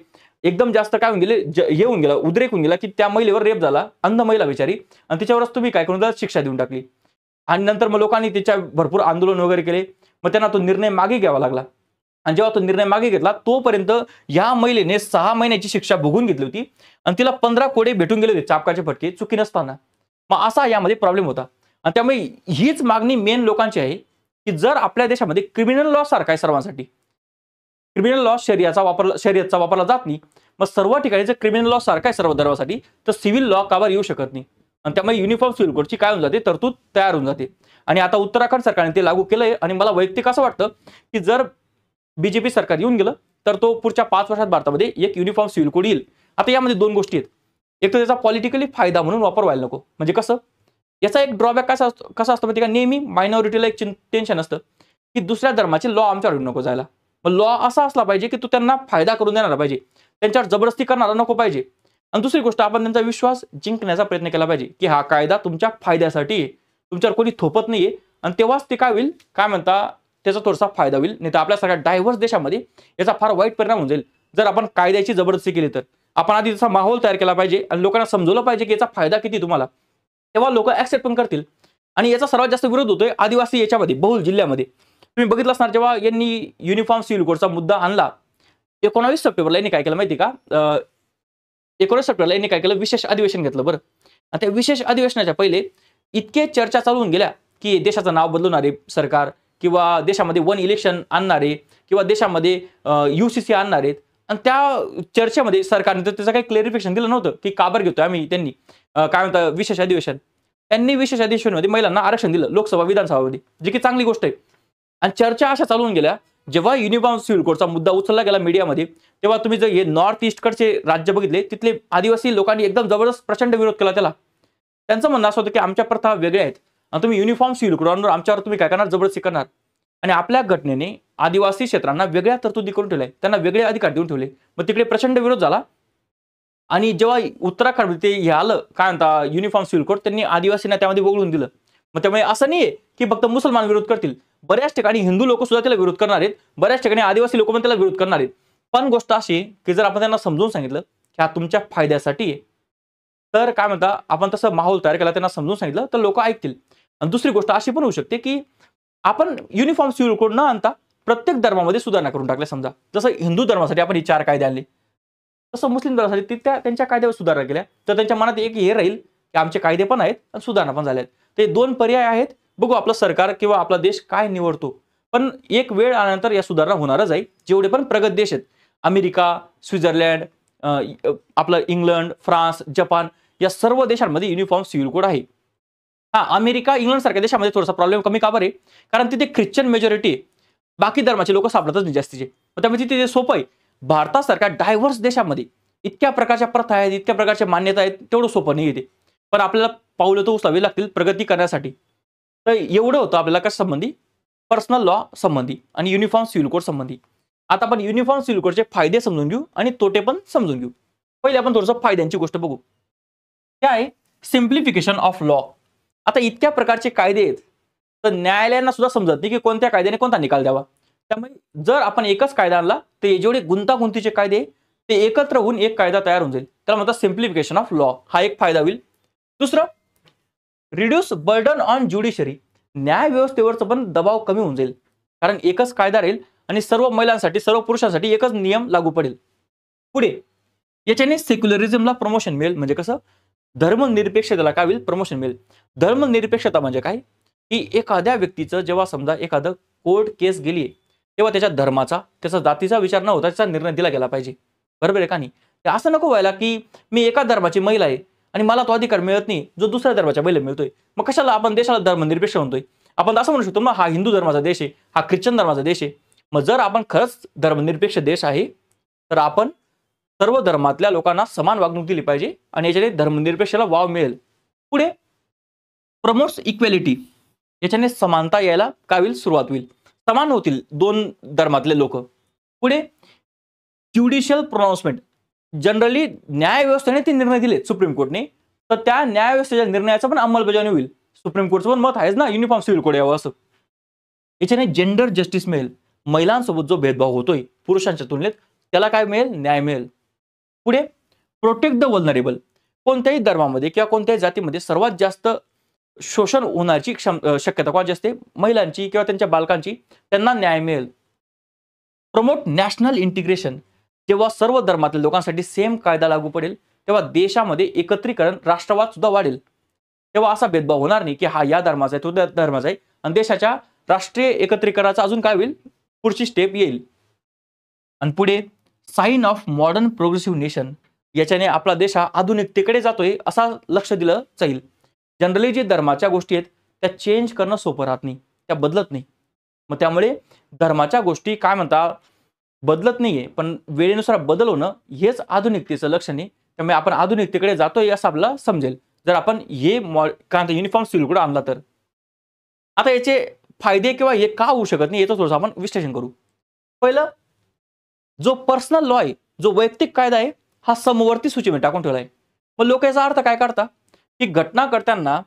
एकदम जास्त काय होऊन गेले, हे होऊन गेला, उद्रेक होऊन गेला की त्या महिलेवर रेप झाला, अंध महिला बिचारी, आणि तिच्यावरच तुम्ही काय करून शिक्षा देऊन टाकली. आणि नंतर मग लोकांनी त्याच्या भरपूर आंदोलन वगैरे केले, मग त्यांना तो निर्णय मागे घ्यावा लागला. आणि जेव्हा तो निर्णय मागे घेतला तोपर्यंत या महिलेने 6 महिन्याची शिक्षा भोगून घेतली होती आणि तिला 15 कोडे भेटून गेले होते, चापकाचे फटके, चुकी नसताना. मग असा यामध्ये प्रॉब्लेम होता. आणि त्यामुळे हीच मागणी मेन लोकांची आहे की जर आपल्या देशामध्ये क्रिमिनल लॉ सारखा आहे सर्वांसाठी, क्रिमिनल लॉ शरीयतचा वापरला जात नाही, मग सर्व ठिकाणी जर क्रिमिनल लॉ सारखा आहे सर्व धर्मासाठी, तर सिव्हिल लॉ कावर येऊ शकत नाही. आणि त्यामुळे युनिफॉर्म सिव्हिल कोडची काय होऊन जाते, तरतूद तयार होऊन जाते. आणि आता उत्तराखंड सरकारने ते लागू केलंय आणि मला वैयक्तिक असं वाटतं की जर बीजेपी सरकार येऊन गेलं तर तो पुढच्या 5 वर्षात भारतामध्ये एक युनिफॉर्म सिव्हिल कोड येईल. आता यामध्ये 2 गोष्टी आहेत. एक तर त्याचा पॉलिटिकली फायदा म्हणून वापर व्हायला नको, म्हणजे कसं, याचा एक ड्रॉबॅक कसा असतो माहिती का, नेहमी मायनॉरिटीला एक टेन्शन असतं की दुसऱ्या धर्माचे लॉ आमच्यावर नको जायला. मग लॉ असा असला पाहिजे की तो त्यांना फायदा करून देणारा पाहिजे, त्यांच्यावर जबरदस्ती करणारा नको पाहिजे. आणि दुसरी गोष्ट, आपण त्यांचा विश्वास जिंकण्याचा प्रयत्न केला पाहिजे की हा कायदा तुमच्या फायद्यासाठी आहे, तुमच्यावर कोणी थोपत नाहीये. आणि तेव्हाच ते काय होईल, काय म्हणता, त्याचा थोडासा फायदा होईल. नाही तर आपल्या सगळ्या डायव्हर्स देशामध्ये याचा फार वाईट परिणाम होऊन जाईल जर आपण कायद्याची जबरदस्ती केली. तर आपण आधी तसा माहोल तयार केला पाहिजे आणि लोकांना समजवलं पाहिजे की याचा फायदा किती तुम्हाला, तेव्हा लोक ऍक्सेप्ट पण करतील. आणि याचा सर्वात जास्त विरोध होतोय आदिवासी याच्यामध्ये, बहुल जिल्ह्यामध्ये. तुम्ही बघितलं असणार, जेव्हा यांनी युनिफॉर्म सिव्हिल कोडचा मुद्दा आणला 19 सप्टेंबरला, यांनी काय केलं माहिती का, 19 सप्टेंबरला यांनी काय केलं, विशेष अधिवेशन घेतलं. बरं, आणि त्या विशेष अधिवेशनाच्या पहिले इतके चर्चा चालून गेल्या की देशाचं नाव बदलवणारे सरकार किंवा देशामध्ये वन इलेक्शन आणणारे किंवा देशामध्ये UCC आणणारे, आणि त्या चर्चेमध्ये सरकारने तर त्याचं काही क्लेरिफिकेशन दिलं नव्हतं की का बरं घेतोय आम्ही. त्यांनी काय म्हणतात विशेष अधिवेशन, त्यांनी विशेष अधिवेशनमध्ये महिलांना आरक्षण दिलं लोकसभा विधानसभामध्ये, जी की चांगली गोष्ट आहे. आणि चर्चा अशा चालून गेल्या, जेव्हा युनिफॉर्म सिव्हिल कोडचा मुद्दा उचलला गेला मीडियामध्ये, तेव्हा तुम्ही जर हे नॉर्थ ईस्टकडचे राज्य बघितले, तिथले आदिवासी लोकांनी एकदम जबरदस्त प्रचंड विरोध केला त्याला. त्यांचं म्हणणं असं होतं की आमच्या प्रथा वेगळ्या आहेत आणि तुम्ही युनिफॉर्म सिव्हिल कोडवर आमच्यावर तुम्ही काय करणार, जबरदस्ती करणार. आणि आपल्या घटनेने आदिवासी क्षेत्रांना वेगळ्या तरतुदी करून ठेवल्या, त्यांना वेगळे अधिकार देऊन ठेवले. मग तिकडे प्रचंड विरोध झाला. आणि जेव्हा उत्तराखंड हे आलं काय म्हणता युनिफॉर्म सिव्हिल कोड, त्यांनी आदिवासींना त्यामध्ये वगळून दिलं. मग त्यामुळे असं नाहीये की फक्त मुसलमान विरोध करतील, बऱ्याच ठिकाणी हिंदू लोक सुद्धा त्याला विरोध करणार आहेत, बऱ्याच ठिकाणी आदिवासी लोक पण त्याला विरोध करणार आहेत. पण गोष्ट अशी की जर आपण त्यांना समजून सांगितलं की हा तुमच्या फायद्यासाठी आहे, तर काय म्हणता आपण तसं माहोल तयार केला, त्यांना समजून सांगितलं तर लोक ऐकतील. आणि दुसरी गोष्ट अशी पण होऊ शकते की आपण युनिफॉर्म सिव्हिल कोड न आणता प्रत्येक धर्मामध्ये सुधारणा करून टाकल्या. समजा जसं हिंदू धर्मासाठी आपण हे 4 कायदे आणले, तसं मुस्लिम धर्मासाठी त्यांच्या कायद्यावर सुधारणा केल्या, तर त्यांच्या मनात एक हे राहील की आमचे कायदे पण आहेत आणि सुधारणा पण झाल्या आहेत. ते 2 पर्याय आहेत. बघू आपलं सरकार किंवा आपला देश काय निवडतो. पण एक वेळ आल्यानंतर या सुधारणा होणारच आहे. जेवढे पण प्रगत देश आहेत, अमेरिका, स्वित्झर्लंड, आपलं इंग्लंड, फ्रान्स, जपान, या सर्व देशांमध्ये युनिफॉर्म सिव्हिल कोड आहे. अमेरिका, इंग्लंड सारख्या देशामध्ये थोडासा प्रॉब्लेम कमी का बरं आहे, कारण तिथे ख्रिश्चन मेजॉरिटी आहे, बाकी धर्माचे लोक सापडतच नाही जास्तीचे. त्यामुळे तिथे ते सोपं आहे. भारतासारख्या डायव्हर्स देशामध्ये इतक्या प्रकारच्या प्रथा आहेत, इतक्या प्रकारच्या मान्यता आहेत, तेवढं सोपं नाही येते. पण आपल्याला पावलं तर उचलावी लागतील प्रगती करण्यासाठी. तर एवढं होतं आपल्याला कशा संबंधी, पर्सनल लॉ संबंधी आणि युनिफॉर्म सिव्हिल कोड संबंधी. आता आपण युनिफॉर्म सिव्हिल कोडचे फायदे समजून घेऊ आणि तोटे पण समजून घेऊ. पहिले आपण थोडंसं फायद्यांची गोष्ट बघू. काय आहे सिम्प्लिफिकेशन ऑफ लॉ. आता इतक्या प्रकारचे कायदे आहेत, तर न्यायालयांना सुद्धा समजत नाही की कोणत्या कायद्याने कोणता निकाल द्यावा. त्यामुळे जर आपण एकच कायदा आणला तर जेवढे गुंतागुंतीचे कायदे ते एकत्र होऊन एक कायदा तयार होऊन जाईल. त्याला म्हणतात सिम्प्लिफिकेशन ऑफ लॉ. हा एक फायदा होईल. दुसरं, रिड्यूस बर्डन ऑन ज्युडिशरी. न्याय व्यवस्थेवरचा पण दबाव कमी होऊन जाईल, कारण एकच कायदा राहील आणि सर्व महिलांसाठी सर्व पुरुषांसाठी एकच नियम लागू पडेल. पुढे याच्याने सेक्युलरिझमला प्रमोशन मिळेल. म्हणजे कसं, धर्मनिरपेक्षतेला काय होईल, प्रमोशन मिळेल. धर्मनिरपेक्षता म्हणजे काय की एखाद्या व्यक्तीचं जेव्हा समजा एखादं कोर्ट केस गेली तेव्हा त्याच्या धर्माचा, त्याचा जातीचा विचार न होता त्याचा निर्णय दिला गेला पाहिजे. बरोबर आहे का नाही. ते असं नको व्हायला की मी एका धर्माची महिला आहे आणि मला तो अधिकार मिळत नाही जो दुसऱ्या धर्माच्या महिला मिळतोय. मग कशाला आपण देशाला धर्मनिरपेक्ष म्हणतोय. आपण असं म्हणू शकतो मग हा हिंदू धर्माचा देश आहे, हा ख्रिश्चन धर्माचा देश आहे. मग जर आपण खरंच धर्मनिरपेक्ष देश आहे तर आपण सर्व धर्मातल्या लोकांना समान वागणूक दिली पाहिजे आणि याच्याने धर्मनिरपेक्षला वाव मिळेल. पुढे प्रमोट्स इक्वॅलिटी. याच्याने समानता यायला काय होईल, सुरुवात होईल. समान होतील 2 धर्मातले लोक. पुढे ज्युडिशियल प्रोनाउन्समेंट. जनरली न्याय व्यवस्थेने ते निर्णय दिले सुप्रीम कोर्टने, तर त्या न्याय व्यवस्थेच्या निर्णयाचा पण अंमलबजावणी होईल. सुप्रीम कोर्टचं पण मत आहेच ना युनिफॉर्म सिव्हिल कोड यावं असं. याच्याने जेंडर जस्टिस मिळेल. महिलांसोबत जो भेदभाव होतोय पुरुषांच्या तुलनेत त्याला काय मिळेल, न्याय मिळेल. पुढे प्रोटेक्ट द वल्नरेबल. कोणत्याही धर्मामध्ये किंवा कोणत्याही जातीमध्ये सर्वात जास्त शोषण होण्याची शक्यता कोणाची असते, महिलांची किंवा त्यांच्या बालकांची. त्यांना न्याय मिळेल. Promote national integration. जेव्हा सर्व धर्मातील लोकांसाठी सेम कायदा लागू पडेल तेव्हा देशामध्ये एकत्रीकरण, राष्ट्रवाद सुद्धा वाढेल. तेव्हा असा भेदभाव होणार नाही की हा या धर्माचा आहे तो त्या धर्माचा आहे, आणि देशाच्या राष्ट्रीय एकत्रीकरणाचा अजून काय होईल, पुढची स्टेप येईल. आणि पुढे sign of modern progressive nation. याच्याने आपला देश हा आधुनिकतेकडे जातोय असा लक्ष दिलं जाईल. जनरली जे धर्माच्या गोष्टी आहेत त्या चेंज करणं सोपं राहत नाही, त्या बदलत नाही. मग त्यामुळे धर्माच्या गोष्टी काय म्हणता बदलत नाहीये, पण वेळेनुसार बदल होणं हेच आधुनिकतेचं लक्षण आहे. त्यामुळे आपण आधुनिकतेकडे जातोय असं आपल्याला समजेल जर आपण हे काय युनिफॉर्म सिव्हिल कोड आणला तर. आता याचे फायदे किंवा हे का होऊ शकत नाही याचं थोडंसं आपण विश्लेषण करू. पहिलं, जो पर्सनल लॉ आहे, जो वैयक्तिक कायदा आहे, हा समवर्ती सूचीमध्ये टाकून ठेवला आहे. मग लोक याचा अर्थ काय करता की घटनाकर्त्यांना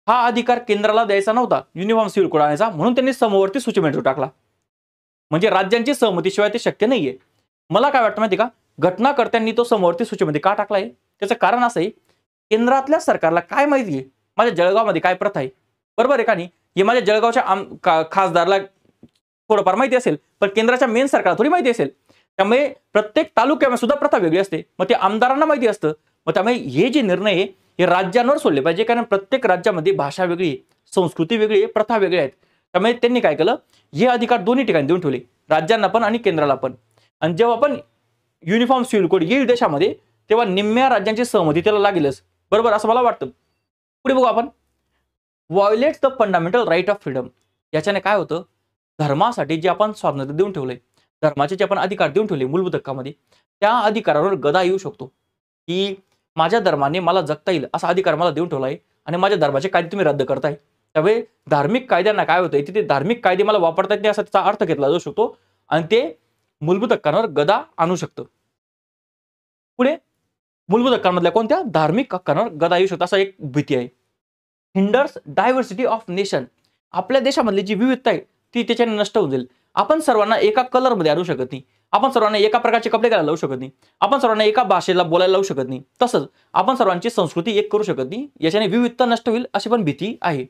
हा अधिकार केंद्राला द्यायचा नव्हता युनिफॉर्म सिव्हिल कोड आणायचा, म्हणून त्यांनी समवर्ती सूचीमध्ये टाकला. म्हणजे राज्यांची सहमतीशिवाय ते शक्य नाहीये. मला काय वाटतं माहिती का, घटनाकर्त्यांनी तो समवर्ती सूचीमध्ये का टाकलाय त्याचं कारण असं आहे, केंद्रातल्या सरकारला काय माहिती आहे माझ्या जळगावमध्ये काय प्रथा आहे. बरोबर आहे का नाही. हे माझ्या जळगावच्या खासदारला थोडंफार माहिती असेल, पण केंद्राच्या मेन सरकारला थोडी माहिती असेल. त्यामुळे प्रत्येक तालुक्यामध्ये सुद्धा प्रथा वेगळी असते, मग ते आमदारांना माहिती असतं. मग त्यामुळे हे जे निर्णय आहे हे राज्यांवर सोडले पाहिजे, कारण प्रत्येक राज्यामध्ये भाषा वेगळी आहे, संस्कृती वेगळी आहे, प्रथा वेगळ्या आहेत. त्यामुळे त्यांनी काय केलं, हे अधिकार दोन्ही ठिकाणी देऊन ठेवले, राज्यांना पण आणि केंद्राला पण. आणि जेव्हा पण युनिफॉर्म सिव्हिल कोड येईल देशामध्ये, तेव्हा निम्म्या राज्यांची सहमती त्याला लागेलच, बरोबर, असं मला वाटतं. पुढे बघू आपण, violates the fundamental right of freedom. याच्याने काय होतं, धर्मासाठी जे आपण स्वातंत्र्य देऊन ठेवलंय, धर्माचे जे आपण अधिकार देऊन ठेवले मूलभूत हक्कामध्ये, त्या अधिकारावर गदा येऊ शकतो, की माझ्या धर्माने मला जगता येईल असा अधिकार मला देऊन ठेवला आहे आणि माझ्या धर्माचे कायदे तुम्ही रद्द करताय. त्यामुळे धार्मिक कायद्यांना काय होतंय, तिथे धार्मिक कायदे मला वापरता येत नाही असा त्याचा अर्थ घेतला जाऊ शकतो आणि ते मूलभूत हक्कांवर गदा आणू शकतं. पुढे मूलभूत हक्कांमधल्या कोणत्या, धार्मिक हक्कांवर गदा येऊ शकतो, असा एक भीती आहे. Hinders diversity of nation. आपल्या देशामधली जी विविधता आहे ती त्याच्याने नष्ट होऊन जाईल. आपण सर्वांना एका कलरमध्ये आणू शकत नाही, आपण सर्वांना एका प्रकारचे कपडे घालायला लावू शकत नाही, आपण सर्वांना एका भाषेला बोलायला लावू शकत नाही, तसंच आपण सर्वांची संस्कृती एक करू शकत नाही. याच्याने विविधता नष्ट होईल अशी पण भीती आहे.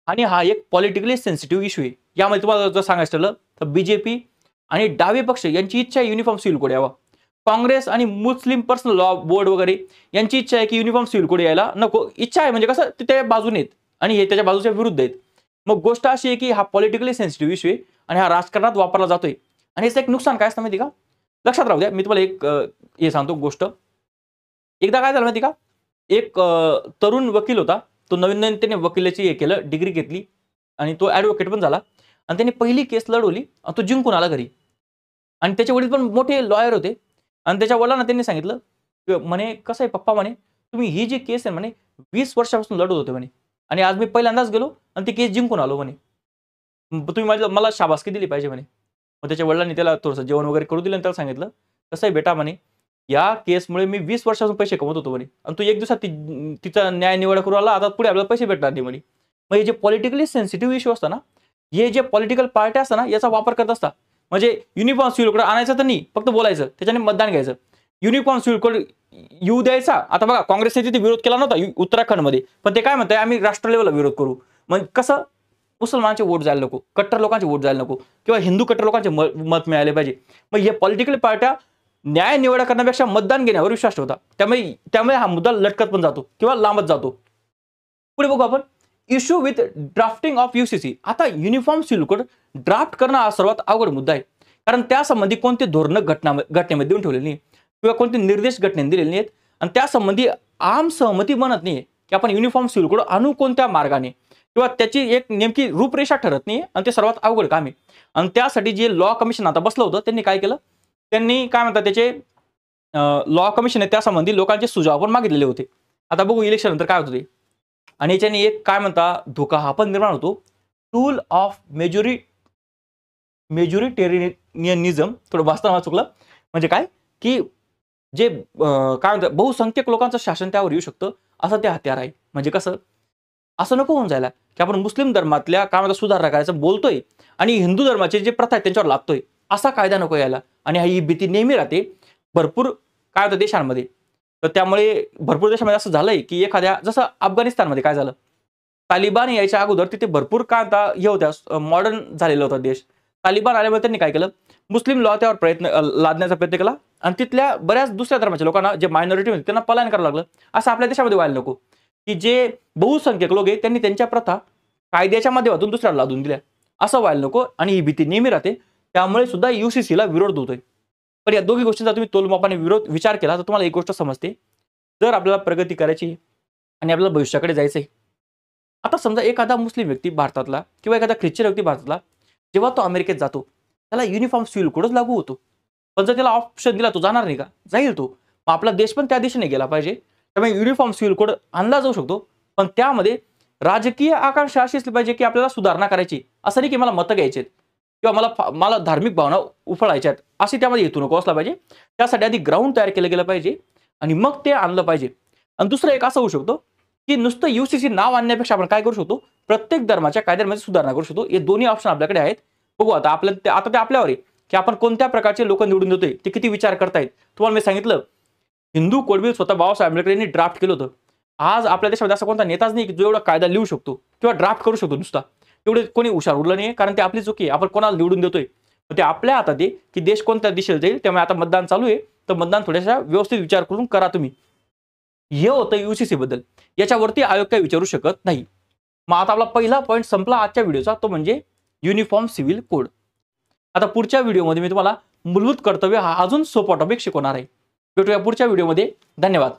आणि हा एक पॉलिटिकली सेन्सिटिव्ह इश्यू आहे. यामध्ये तुम्हाला जर सांगायचं ठरलं तर बीजेपी आणि डावे पक्ष यांची इच्छा आहे युनिफॉर्म सिव्हिल कोड यावा. काँग्रेस आणि मुस्लिम पर्सनल लॉ बोर्ड वगैरे यांची इच्छा आहे की युनिफॉर्म सिव्हिल कोड यायला नको. इच्छा आहे म्हणजे कसं, ते त्या बाजूने आहेत आणि हे त्याच्या बाजूच्या विरुद्ध आहेत. मग गोष्ट अशी आहे की हा पॉलिटिकली सेन्सिटिव्ह इश्यू आहे आणि हा राजकारणात वापरला जातोय. आणि याचं एक नुकसान काय असतं माहिती का, लक्षात राहू द्या, मी तुम्हाला एक हे सांगतो गोष्ट. एकदा काय झालं माहिती का, एक तरुण वकील होता, तो नवीन नवीन त्याने वकिलाची हे केलं, डिग्री घेतली आणि तो ॲडव्होकेट पण झाला आणि त्याने पहिली केस लढवली आणि तो जिंकून आला घरी. आणि त्याचे वडील पण मोठे लॉयर होते आणि त्याच्या वडिलांना त्यांनी सांगितलं, म्हणे कसं आहे पप्पा, म्हणे तुम्ही ही जी केस आहे म्हणे 20 वर्षापासून लढवत होते म्हणे आणि आज मी पहिल्यांदाच गेलो आणि ती केस जिंकून आलो म्हणे, तुम्ही मला शाबासकी दिली पाहिजे म्हणे. मग त्याच्या वडिलांनी त्याला थोडंसं जेवण वगैरे करू दिलं आणि त्याला सांगितलं, कसं आहे बेटा, म्हणे या केसमुळे मी 20 वर्षापासून पैसे कमवत होतो म्हणे आणि तू एक दिवसात तिचा न्याय निवाडा करू आला, आता पुढे आपल्याला पैसे भेटणार नाही म्हणे. मग हे जे पॉलिटिकली सेन्सिटिव्ह इश्यू असतं ना, हे जे पॉलिटिकल पार्टी असतं ना, याचा वापर करत असतात. म्हणजे युनिफॉर्म सिव्हिल कोड आणायचं तर नाही, फक्त बोलायचं, त्याच्याने मतदान घ्यायचं. युनिफॉर्म सिव्हिल कोड येऊ द्यायचा. आता बघा, काँग्रेसने तिथे विरोध केला नव्हता उत्तराखंडमध्ये, पण ते काय म्हणताय, आम्ही राष्ट्र लेवलला विरोध करू. म्हणजे कसं, मुसलमानांचे वोट जायला नको, कट्टर लोकांचे वोट जायला नको, किंवा हिंदू कट्टर लोकांचे मत मिळाले पाहिजे. मग हे पॉलिटिकल पार्ट्या न्याय निवडा करण्यापेक्षा मतदान घेण्यावर विश्वास ठेवतात. त्यामुळे हा मुद्दा लटकत पण जातो किंवा लांबत जातो. पुढे बघू आपण, इश्यू विथ ड्राफ्टिंग ऑफ युसीसी. आता युनिफॉर्म सिव्हिल कोड ड्राफ्ट करणं हा सर्वात अवघड मुद्दा आहे, कारण त्यासंबंधी कोणते धोरण घटनेमध्ये देऊन ठेवलेले नाही किंवा कोणते निर्देश घटनेने दिलेले नाहीत आणि त्यासंबंधी आम सहमती बनत नाही की आपण युनिफॉर्म सिव्हिल कोड आणू कोणत्या मार्गाने, किंवा त्याची एक नेमकी रूपरेषा ठरत नाही आणि ते सर्वात अवघड काम आहे. आणि त्यासाठी जे लॉ कमिशन आता बसलं होतं, त्यांनी काय केलं, त्यांनी काय म्हणतात त्याचे लॉ कमिशन आहे त्यासंबंधी लोकांचे सुझाव पण मागितलेले होते. आता बघू इलेक्शन नंतर काय होतं ते. आणि याच्याने एक काय म्हणता धोका हा पण निर्माण होतो, टूल ऑफ मेजॉरिटेरियनिझम. थोडं वाचताना चुकलं, म्हणजे काय की जे काय म्हणतात बहुसंख्यक लोकांचं शासन त्यावर येऊ शकतं असं ते हत्यार आहे. म्हणजे कसं, असं नको होऊन जायला की आपण मुस्लिम धर्मातल्या काय म्हणतात सुधारणा करायचं बोलतोय आणि हिंदू धर्माचे जे प्रथा आहेत त्यांच्यावर लादतोय, असा कायदा नको यायला. आणि ही भीती नेहमी राहते भरपूर काय होतं देशांमध्ये. तर त्यामुळे भरपूर देशामध्ये असं झालंय की एखाद्या, जसं अफगाणिस्तानमध्ये काय झालं, तालिबान यायच्या अगोदर तिथे भरपूर काय होता हे होत्या, मॉडर्न झालेला होता देश. तालिबान आल्यामुळे त्यांनी काय केलं, मुस्लिम लॉ त्यावर लादण्याचा प्रयत्न केला आणि तिथल्या बऱ्याच दुसऱ्या धर्माच्या लोकांना, जे मायनॉरिटी होते, त्यांना पलायन करावं लागलं. असं आपल्या देशामध्ये व्हायला नको की जे बहुसंख्यक लोक आहेत त्यांनी त्यांच्या प्रथा कायद्याच्या माध्यमातून दुसऱ्याला लादून दिल्या, असं व्हायला नको. आणि ही भीती नेहमी राहते, त्यामुळे सुद्धा युसीसीला विरोध होतोय. पण या दोघी गोष्टींचा तुम्ही तोलमापाने विचार केला तर तुम्हाला एक गोष्ट समजते, जर आपल्याला प्रगती करायची आणि आपल्याला भविष्याकडे जायचंय. आता समजा एखादा मुस्लिम व्यक्ती भारतातला किंवा एखादा ख्रिश्चन व्यक्ती भारतातला, जेव्हा तो अमेरिकेत जातो त्याला युनिफॉर्म सिव्हिल कोडच लागू होतो. पण जर त्याला ऑप्शन दिला, तो जाणार नाही का, जाईल तो. मग आपला देश पण त्या दिशेने गेला पाहिजे. त्यामुळे युनिफॉर्म सिव्हिल कोड आणला जाऊ शकतो, पण त्यामध्ये राजकीय आकांक्षा अशी असली पाहिजे की आपल्याला सुधारणा करायची, असं नाही की मला मतं घ्यायची आहेत किंवा मला धार्मिक भावना उफळायच्या आहेत, अशी त्यामध्ये हेतू नको असला पाहिजे. त्यासाठी आधी ग्राउंड तयार केलं गेलं पाहिजे आणि मग ते आणलं पाहिजे. आणि दुसरं एक असं होऊ शकतो की नुसतं युसीसी नाव आणण्यापेक्षा आपण काय करू शकतो, प्रत्येक धर्माच्या कायद्यांमध्ये सुधारणा करू शकतो. हे दोन्ही ऑप्शन आपल्याकडे आहेत. बघू आता ते आपल्यावर आहे की आपण कोणत्या प्रकारचे लोक निवडून देतोय, ते किती विचार करतायत. तुम्हाला मी सांगितलं, हिंदू कोड बिल स्वतः बाबासाहेब आंबेडकर यांनी ड्राफ्ट केलं होतं. आज आपल्या देशामध्ये असा कोणता नेताच नाही की जो एवढा कायदा लिहू शकतो किंवा ड्राफ्ट करू शकतो नुसता. एवढे कोणी हुशार उरलं नाही, कारण ते आपली चुकी आहे. आपण कोणाला निवडून देतोय ते आपल्या हातात आहे की देश कोणत्या दिशेला जाईल. त्यामुळे आता मतदान चालू आहे, तर मतदान थोड्याशा व्यवस्थित विचार करून करा तुम्ही. हे होतं UCC बद्दल. याच्यावरती आयोग काही विचारू शकत नाही. मग आता आपला पहिला पॉईंट संपला आजच्या व्हिडिओचा, तो म्हणजे युनिफॉर्म सिव्हिल कोड. आता पुढच्या व्हिडिओमध्ये मी तुम्हाला मूलभूत कर्तव्य हा अजून सोपा टॉपिक शिकवणार आहे. भेटूया पुढच्या व्हिडिओमध्ये. धन्यवाद.